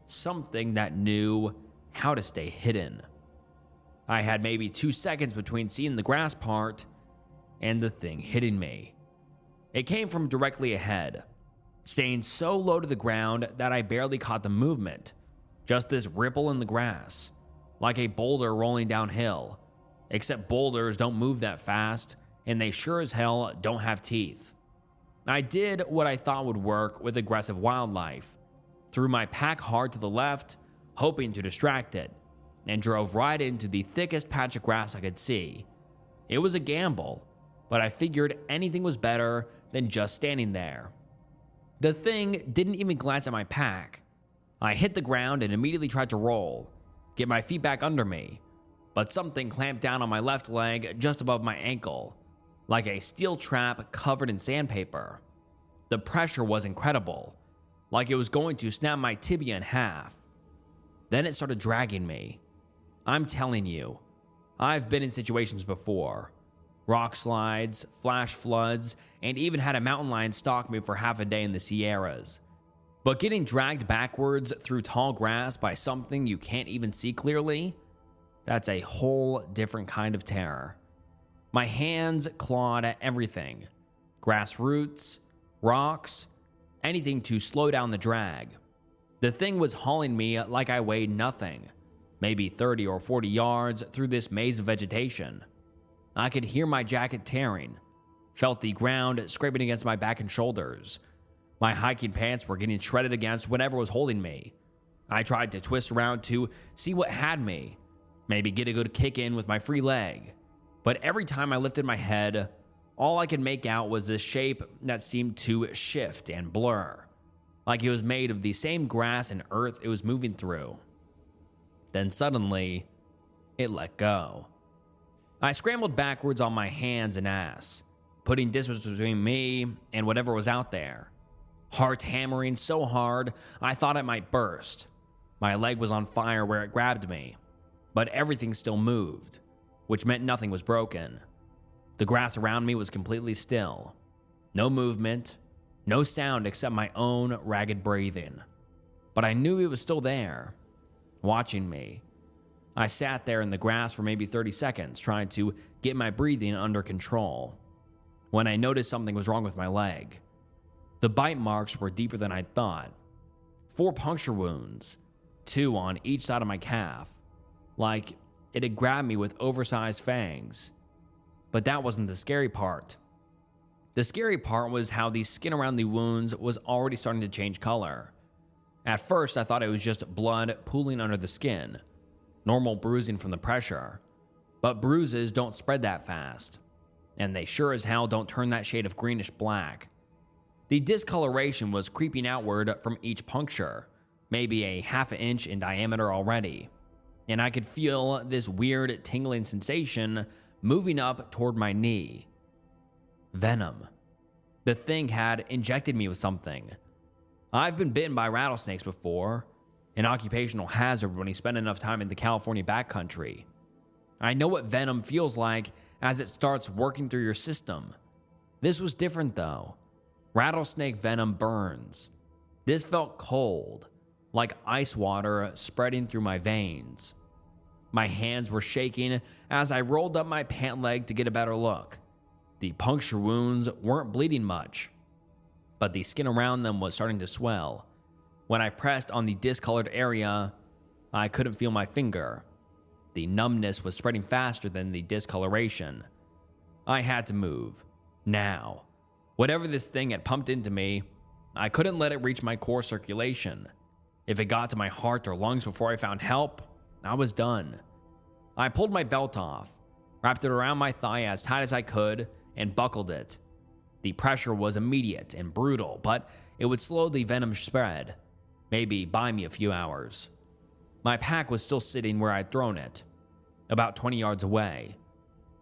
something that knew how to stay hidden. I had maybe 2 seconds between seeing the grass part and the thing hitting me. It came from directly ahead, staying so low to the ground that I barely caught the movement, just this ripple in the grass, like a boulder rolling downhill, except boulders don't move that fast, and they sure as hell don't have teeth. I did what I thought would work with aggressive wildlife, threw my pack hard to the left, hoping to distract it, and drove right into the thickest patch of grass I could see. It was a gamble, but I figured anything was better than just standing there. The thing didn't even glance at my pack. I hit the ground and immediately tried to roll, get my feet back under me, but something clamped down on my left leg just above my ankle, like a steel trap covered in sandpaper. The pressure was incredible, like it was going to snap my tibia in half. Then it started dragging me. I'm telling you, I've been in situations before. Rock slides, flash floods, and even had a mountain lion stalk me for half a day in the Sierras. But getting dragged backwards through tall grass by something you can't even see clearly, that's a whole different kind of terror. My hands clawed at everything. Grass roots, rocks, anything to slow down the drag. The thing was hauling me like I weighed nothing, maybe 30 or 40 yards through this maze of vegetation. I could hear my jacket tearing, felt the ground scraping against my back and shoulders. My hiking pants were getting shredded against whatever was holding me. I tried to twist around to see what had me, maybe get a good kick in with my free leg. But every time I lifted my head, all I could make out was this shape that seemed to shift and blur, like it was made of the same grass and earth it was moving through. Then suddenly, it let go. I scrambled backwards on my hands and ass, putting distance between me and whatever was out there. Heart hammering so hard, I thought it might burst. My leg was on fire where it grabbed me, but everything still moved, which meant nothing was broken. The grass around me was completely still. No movement, no sound except my own ragged breathing. But I knew it was still there, watching me. I sat there in the grass for maybe 30 seconds, trying to get my breathing under control, when I noticed something was wrong with my leg. The bite marks were deeper than I'd thought. 4 puncture wounds, 2 on each side of my calf, like it had grabbed me with oversized fangs. But that wasn't the scary part. The scary part was how the skin around the wounds was already starting to change color. At first, I thought it was just blood pooling under the skin, normal bruising from the pressure. But bruises don't spread that fast, and they sure as hell don't turn that shade of greenish black. The discoloration was creeping outward from each puncture, maybe a half an inch in diameter already, and I could feel this weird tingling sensation moving up toward my knee. Venom. The thing had injected me with something. I've been bitten by rattlesnakes before, an occupational hazard when you spend enough time in the California backcountry. I know what venom feels like as it starts working through your system. This was different though. Rattlesnake venom burns. This felt cold, like ice water spreading through my veins. My hands were shaking as I rolled up my pant leg to get a better look. The puncture wounds weren't bleeding much, but the skin around them was starting to swell. When I pressed on the discolored area, I couldn't feel my finger. The numbness was spreading faster than the discoloration. I had to move. Now. Whatever this thing had pumped into me, I couldn't let it reach my core circulation. If it got to my heart or lungs before I found help, I was done. I pulled my belt off, wrapped it around my thigh as tight as I could, and buckled it. The pressure was immediate and brutal, but it would slow the venom spread. maybe buy me a few hours. My pack was still sitting where I'd thrown it, about 20 yards away.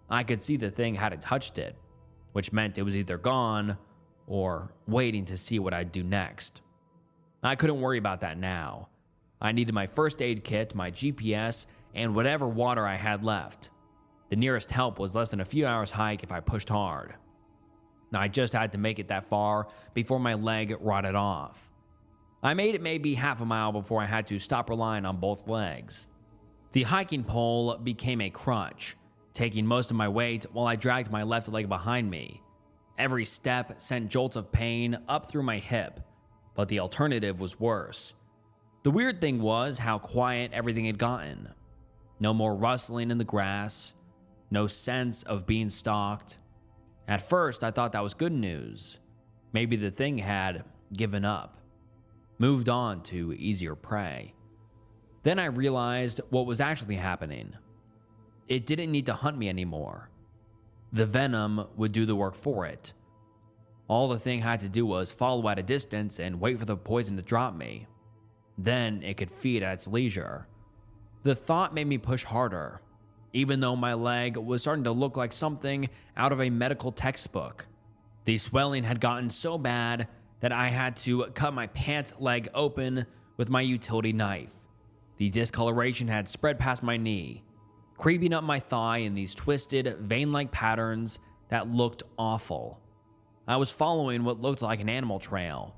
I could see the thing hadn't touched it, which meant it was either gone or waiting to see what I'd do next. I couldn't worry about that now. I needed my first aid kit, my GPS, and whatever water I had left. The nearest help was less than a few hours hike if I pushed hard. I just had to make it that far before my leg rotted off. I made it maybe half a mile before I had to stop relying on both legs. The hiking pole became a crutch, taking most of my weight while I dragged my left leg behind me. Every step sent jolts of pain up through my hip, but the alternative was worse. The weird thing was how quiet everything had gotten. No more rustling in the grass, no sense of being stalked. At first, I thought that was good news. Maybe the thing had given up, moved on to easier prey. Then I realized what was actually happening. It didn't need to hunt me anymore. The venom would do the work for it. All the thing had to do was follow at a distance and wait for the poison to drop me. Then it could feed at its leisure. The thought made me push harder, even though my leg was starting to look like something out of a medical textbook. The swelling had gotten so bad that I had to cut my pant leg open with my utility knife. The discoloration had spread past my knee, creeping up my thigh in these twisted, vein-like patterns that looked awful. I was following what looked like an animal trail,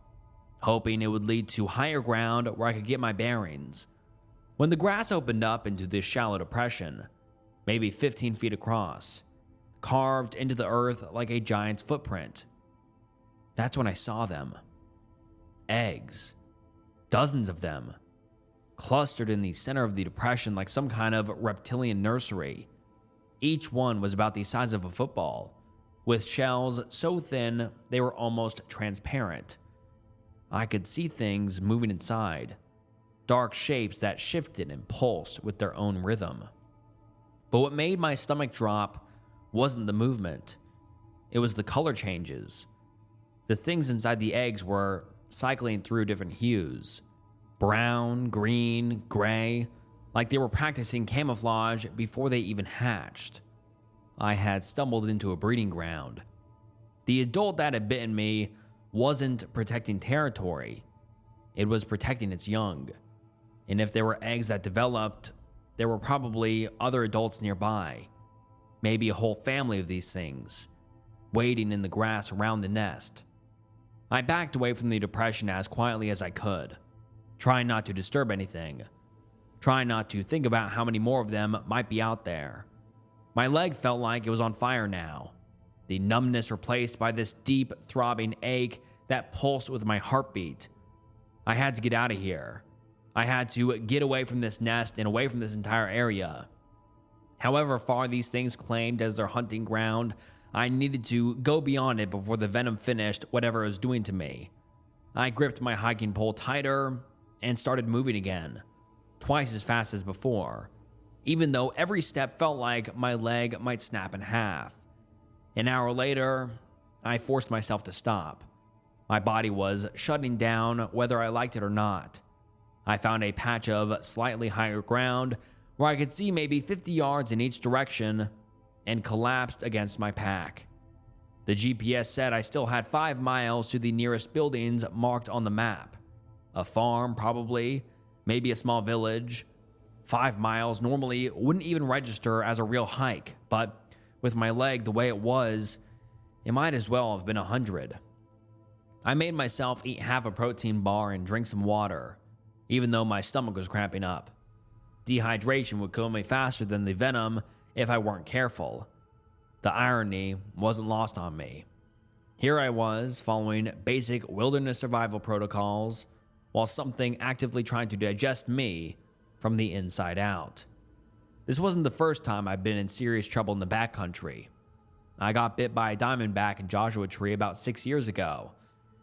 hoping it would lead to higher ground where I could get my bearings. When the grass opened up into this shallow depression, maybe 15 feet across, carved into the earth like a giant's footprint, that's when I saw them. Eggs. Dozens of them. Clustered in the center of the depression like some kind of reptilian nursery. Each one was about the size of a football, with shells so thin they were almost transparent. I could see things moving inside, dark shapes that shifted and pulsed with their own rhythm. But what made my stomach drop wasn't the movement. It was the color changes. The things inside the eggs were cycling through different hues. Brown, green, gray, like they were practicing camouflage before they even hatched. I had stumbled into a breeding ground. The adult that had bitten me wasn't protecting territory. It was protecting its young. And if there were eggs that developed, there were probably other adults nearby. Maybe a whole family of these things, waiting in the grass around the nest. I backed away from the depression as quietly as I could, trying not to disturb anything, trying not to think about how many more of them might be out there. My leg felt like it was on fire now, the numbness replaced by this deep, throbbing ache that pulsed with my heartbeat. I had to get out of here. I had to get away from this nest and away from this entire area. However far these things claimed as their hunting ground, I needed to go beyond it before the venom finished whatever it was doing to me. I gripped my hiking pole tighter and started moving again, twice as fast as before, even though every step felt like my leg might snap in half. An hour later, I forced myself to stop. My body was shutting down whether I liked it or not. I found a patch of slightly higher ground where I could see maybe 50 yards in each direction and collapsed against my pack. The GPS said I still had 5 miles to the nearest buildings marked on the map. A farm, probably, maybe a small village. 5 miles normally wouldn't even register as a real hike, but with my leg the way it was, it might as well have been 100. I made myself eat half a protein bar and drink some water, even though my stomach was cramping up. Dehydration would kill me faster than the venom if I weren't careful. The irony wasn't lost on me. Here I was, following basic wilderness survival protocols, while something actively trying to digest me from the inside out. This wasn't the first time I've been in serious trouble in the backcountry. I got bit by a diamondback in Joshua Tree about 6 years ago.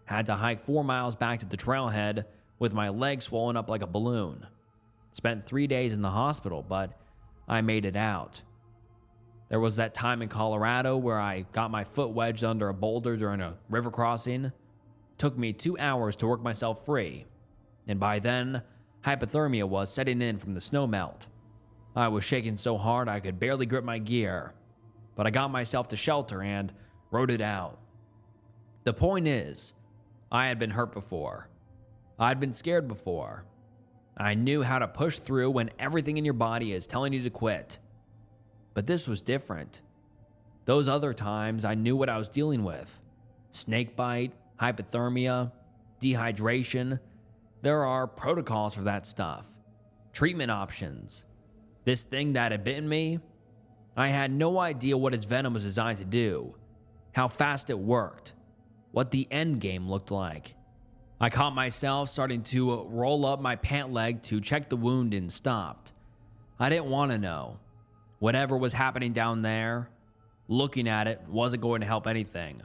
Had to hike 4 miles back to the trailhead with my leg swollen up like a balloon. Spent 3 days in the hospital, but I made it out. There was that time in Colorado where I got my foot wedged under a boulder during a river crossing. Took me 2 hours to work myself free. and by then, hypothermia was setting in from the snowmelt. I was shaking so hard I could barely grip my gear, but I got myself to shelter and rode it out. The point is, I had been hurt before. I'd been scared before. I knew how to push through when everything in your body is telling you to quit. But this was different. Those other times, I knew what I was dealing with. Snakebite, hypothermia, dehydration. There are protocols for that stuff. Treatment options. This thing that had bitten me, I had no idea what its venom was designed to do, how fast it worked, what the end game looked like. I caught myself starting to roll up my pant leg to check the wound and stopped. I didn't want to know. Whatever was happening down there, looking at it wasn't going to help anything.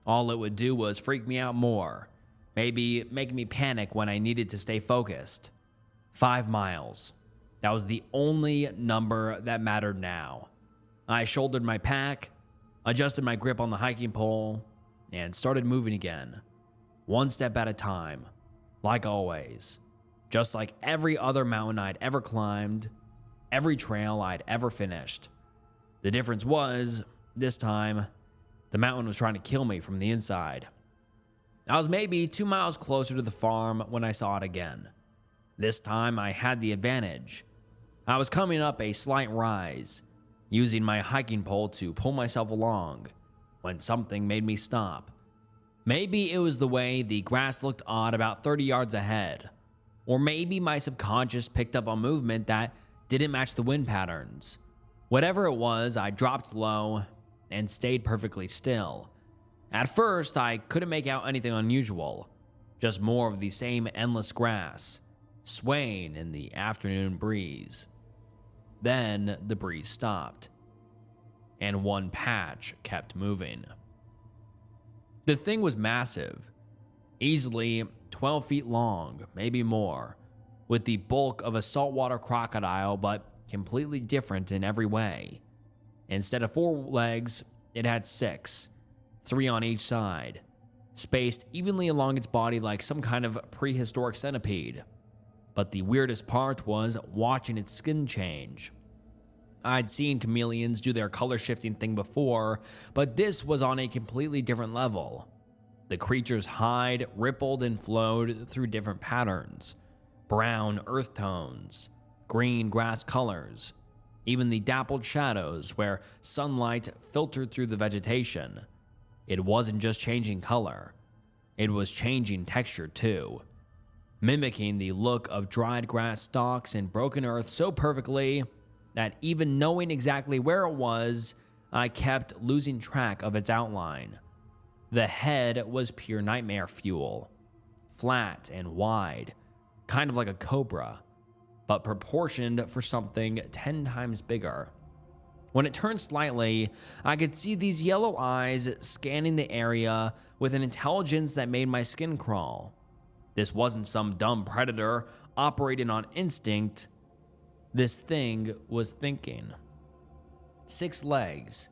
All it would do was freak me out more, maybe make me panic when I needed to stay focused. 5 miles. That was the only number that mattered now. I shouldered my pack, adjusted my grip on the hiking pole, and started moving again. One step at a time, like always. Just like every other mountain I'd ever climbed, every trail I'd ever finished. The difference was, this time, the mountain was trying to kill me from the inside. I was maybe 2 miles closer to the farm when I saw it again. This time I had the advantage. I was coming up a slight rise, using my hiking pole to pull myself along, when something made me stop. Maybe it was the way the grass looked odd about 30 yards ahead, or maybe my subconscious picked up on movement that didn't match the wind patterns. Whatever it was, I dropped low and stayed perfectly still. At first, I couldn't make out anything unusual, just more of the same endless grass, swaying in the afternoon breeze. Then the breeze stopped, and one patch kept moving. The thing was massive, easily 12 feet long, maybe more, with the bulk of a saltwater crocodile, but completely different in every way. Instead of 4 legs, it had 6, 3 on each side, spaced evenly along its body like some kind of prehistoric centipede. But the weirdest part was watching its skin change. I'd seen chameleons do their color shifting thing before, but this was on a completely different level. The creature's hide rippled and flowed through different patterns. Brown earth tones, green grass colors, even the dappled shadows where sunlight filtered through the vegetation. It wasn't just changing color, it was changing texture too, mimicking the look of dried grass stalks and broken earth so perfectly that even knowing exactly where it was, I kept losing track of its outline. The head was pure nightmare fuel, flat and wide, kind of like a cobra, but proportioned for something 10 times bigger. When it turned slightly, I could see these yellow eyes scanning the area with an intelligence that made my skin crawl. This wasn't some dumb predator operating on instinct. This thing was thinking. 6 legs.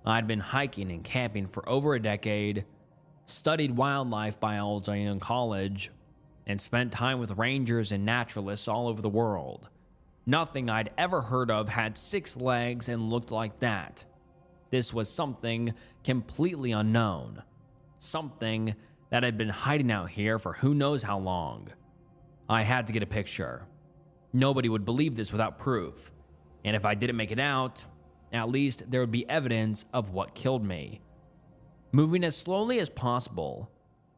I'd been hiking and camping for over a decade, studied wildlife biology in college, and spent time with rangers and naturalists all over the world. Nothing I'd ever heard of had 6 legs and looked like that. This was something completely unknown. Something that had been hiding out here for who knows how long. I had to get a picture. Nobody would believe this without proof. And if I didn't make it out, at least there would be evidence of what killed me. Moving as slowly as possible,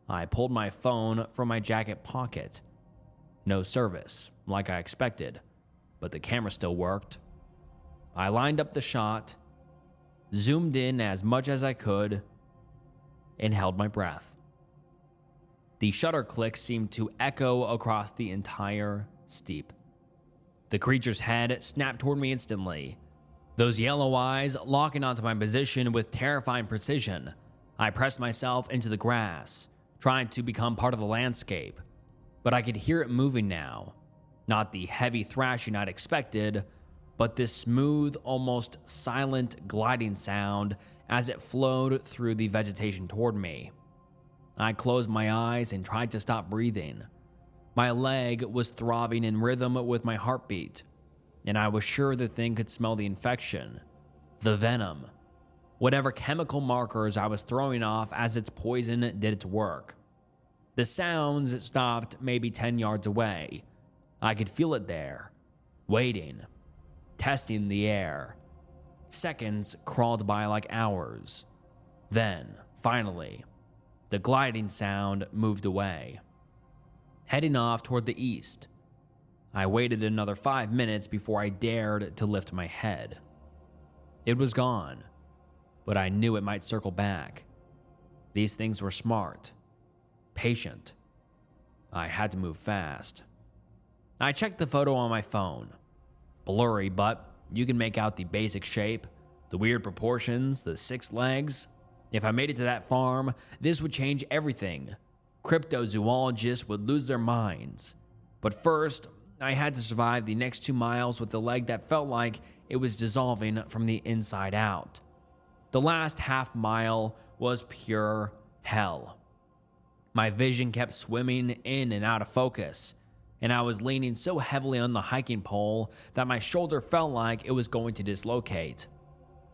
I pulled my phone from my jacket pocket. No service, like I expected, but the camera still worked. I lined up the shot, zoomed in as much as I could, and held my breath. The shutter click seemed to echo across the entire steep. The creature's head snapped toward me instantly, those yellow eyes locking onto my position with terrifying precision. I pressed myself into the grass, trying to become part of the landscape, but I could hear it moving now. Not the heavy thrashing I'd expected, but this smooth, almost silent gliding sound as it flowed through the vegetation toward me. I closed my eyes and tried to stop breathing. My leg was throbbing in rhythm with my heartbeat, and I was sure the thing could smell the infection, the venom, whatever chemical markers I was throwing off as its poison did its work. The sounds stopped maybe 10 yards away. I could feel it there, waiting, testing the air. Seconds crawled by like hours. Then, finally, the gliding sound moved away. Heading off toward the east, I waited another 5 minutes before I dared to lift my head. It was gone, but I knew it might circle back. These things were smart, patient. I had to move fast. I checked the photo on my phone. Blurry, but you can make out the basic shape, the weird proportions, the 6 legs. If I made it to that farm, this would change everything. Cryptozoologists would lose their minds. But first, I had to survive the next 2 miles with a leg that felt like it was dissolving from the inside out. The last half mile was pure hell. My vision kept swimming in and out of focus, and I was leaning so heavily on the hiking pole that my shoulder felt like it was going to dislocate.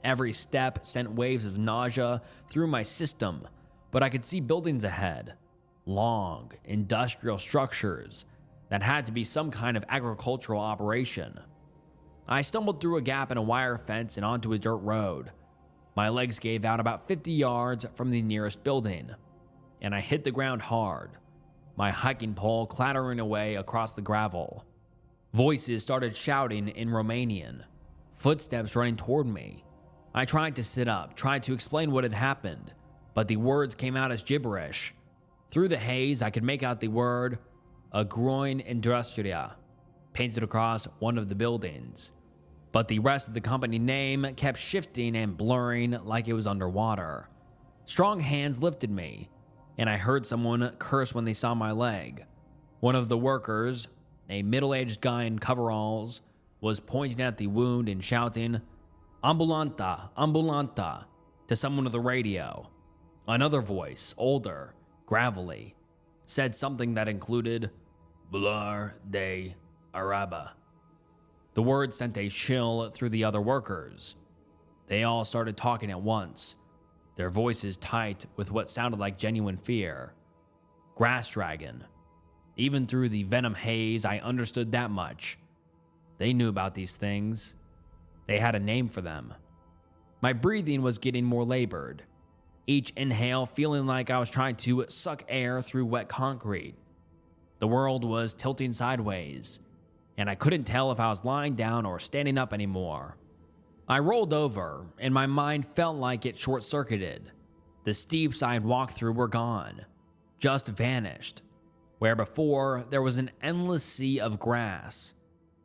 Every step sent waves of nausea through my system, but I could see buildings ahead. Long, industrial structures that had to be some kind of agricultural operation. I stumbled through a gap in a wire fence and onto a dirt road. My legs gave out about 50 yards from the nearest building, and I hit the ground hard, my hiking pole clattering away across the gravel. Voices started shouting in Romanian, footsteps running toward me. I tried to sit up, tried to explain what had happened, but the words came out as gibberish. Through the haze, I could make out the word Agroin Industria painted across one of the buildings, but the rest of the company name kept shifting and blurring like it was underwater. Strong hands lifted me, and I heard someone curse when they saw my leg. One of the workers, a middle-aged guy in coveralls, was pointing at the wound and shouting, "Ambulanta, ambulanta," to someone with the radio. Another voice, older, gravelly, said something that included Blar de Araba. The word sent a chill through the other workers. They all started talking at once, their voices tight with what sounded like genuine fear. Grass dragon. Even through the venom haze, I understood that much. They knew about these things. They had a name for them. My breathing was getting more labored. Each inhale feeling like I was trying to suck air through wet concrete. The world was tilting sideways, and I couldn't tell if I was lying down or standing up anymore. I rolled over, and my mind felt like it short-circuited. The steeps I had walked through were gone, just vanished. Where before there was an endless sea of grass,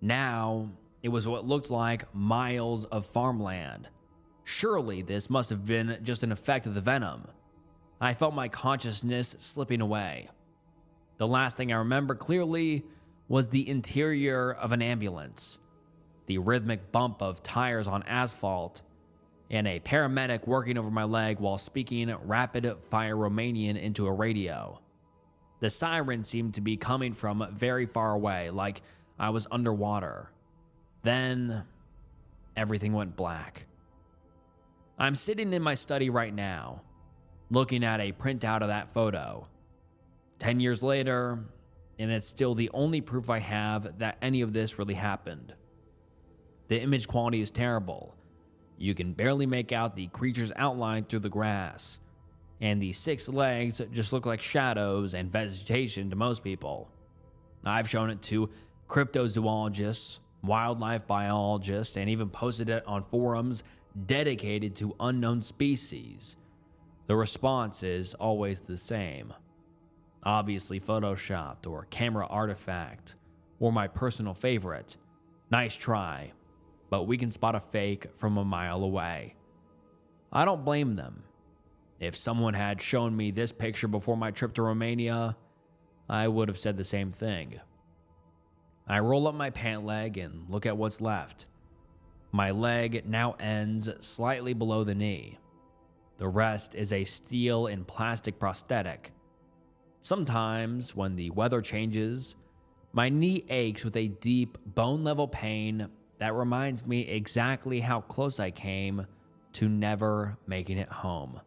now it was what looked like miles of farmland. Surely this must have been just an effect of the venom. I felt my consciousness slipping away. The last thing I remember clearly was the interior of an ambulance, the rhythmic bump of tires on asphalt, and a paramedic working over my leg while speaking rapid-fire Romanian into a radio. The siren seemed to be coming from very far away, like I was underwater. Then, everything went black. I'm sitting in my study right now, looking at a printout of that photo. 10 years later, and it's still the only proof I have that any of this really happened. The image quality is terrible. You can barely make out the creature's outline through the grass, and the 6 legs just look like shadows and vegetation to most people. I've shown it to cryptozoologists, wildlife biologists, and even posted it on forums dedicated to unknown species. The response is always the same. Obviously photoshopped or camera artifact, or my personal favorite, nice try, but we can spot a fake from a mile away. I don't blame them. If someone had shown me this picture before my trip to Romania, I would have said the same thing. I roll up my pant leg and look at what's left. My leg now ends slightly below the knee. The rest is a steel and plastic prosthetic. Sometimes, when the weather changes My knee aches with a deep, bone-level pain that reminds me exactly how close I came to never making it home.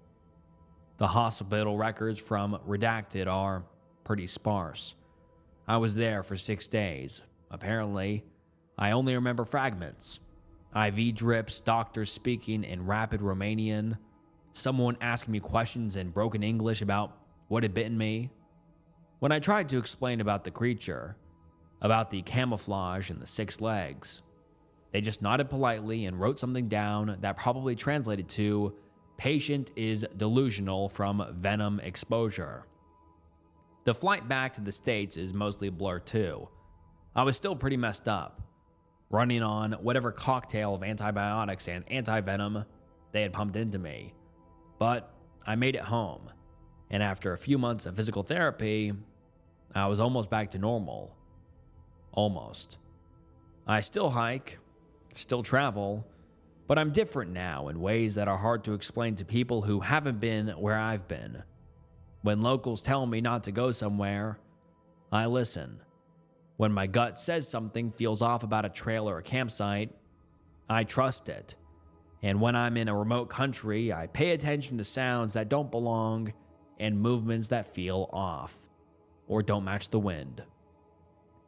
The hospital records from Redacted are pretty sparse. I was there for 6 days. Apparently, I only remember fragments. IV drips, doctors speaking in rapid Romanian, someone asking me questions in broken English about what had bitten me. When I tried to explain about the creature, about the camouflage and the 6 legs, they just nodded politely and wrote something down that probably translated to, "Patient is delusional from venom exposure." The flight back to the States is mostly a blur too. I was still pretty messed up, running on whatever cocktail of antibiotics and anti-venom they had pumped into me. But I made it home, and after a few months of physical therapy, I was almost back to normal. Almost. I still hike, still travel, but I'm different now in ways that are hard to explain to people who haven't been where I've been. When locals tell me not to go somewhere, I listen. When my gut says something feels off about a trail or a campsite, I trust it. And when I'm in a remote country, I pay attention to sounds that don't belong and movements that feel off or don't match the wind.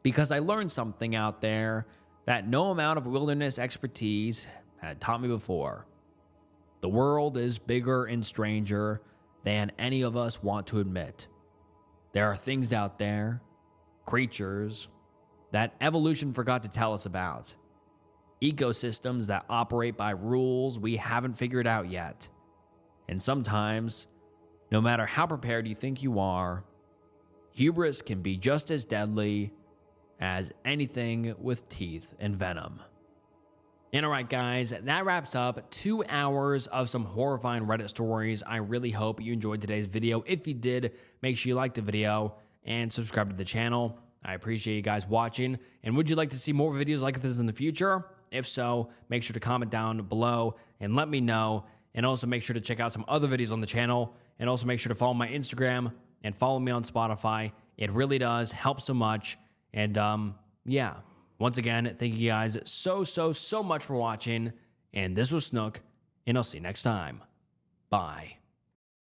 Because I learned something out there that no amount of wilderness expertise had taught me before. The world is bigger and stranger than any of us want to admit. There are things out there, creatures, that evolution forgot to tell us about. Ecosystems that operate by rules we haven't figured out yet. And sometimes, no matter how prepared you think you are, hubris can be just as deadly as anything with teeth and venom. And alright guys, that wraps up 2 hours of some horrifying Reddit stories. I really hope you enjoyed today's video. If you did, make sure you like the video and subscribe to the channel. I appreciate you guys watching. And would you like to see more videos like this in the future? If so, make sure to comment down below and let me know. And also make sure to check out some other videos on the channel. And also make sure to follow my Instagram and follow me on Spotify. It really does help so much. And yeah. Once again, thank you guys so much for watching, and this was Snook, and I'll see you next time. Bye.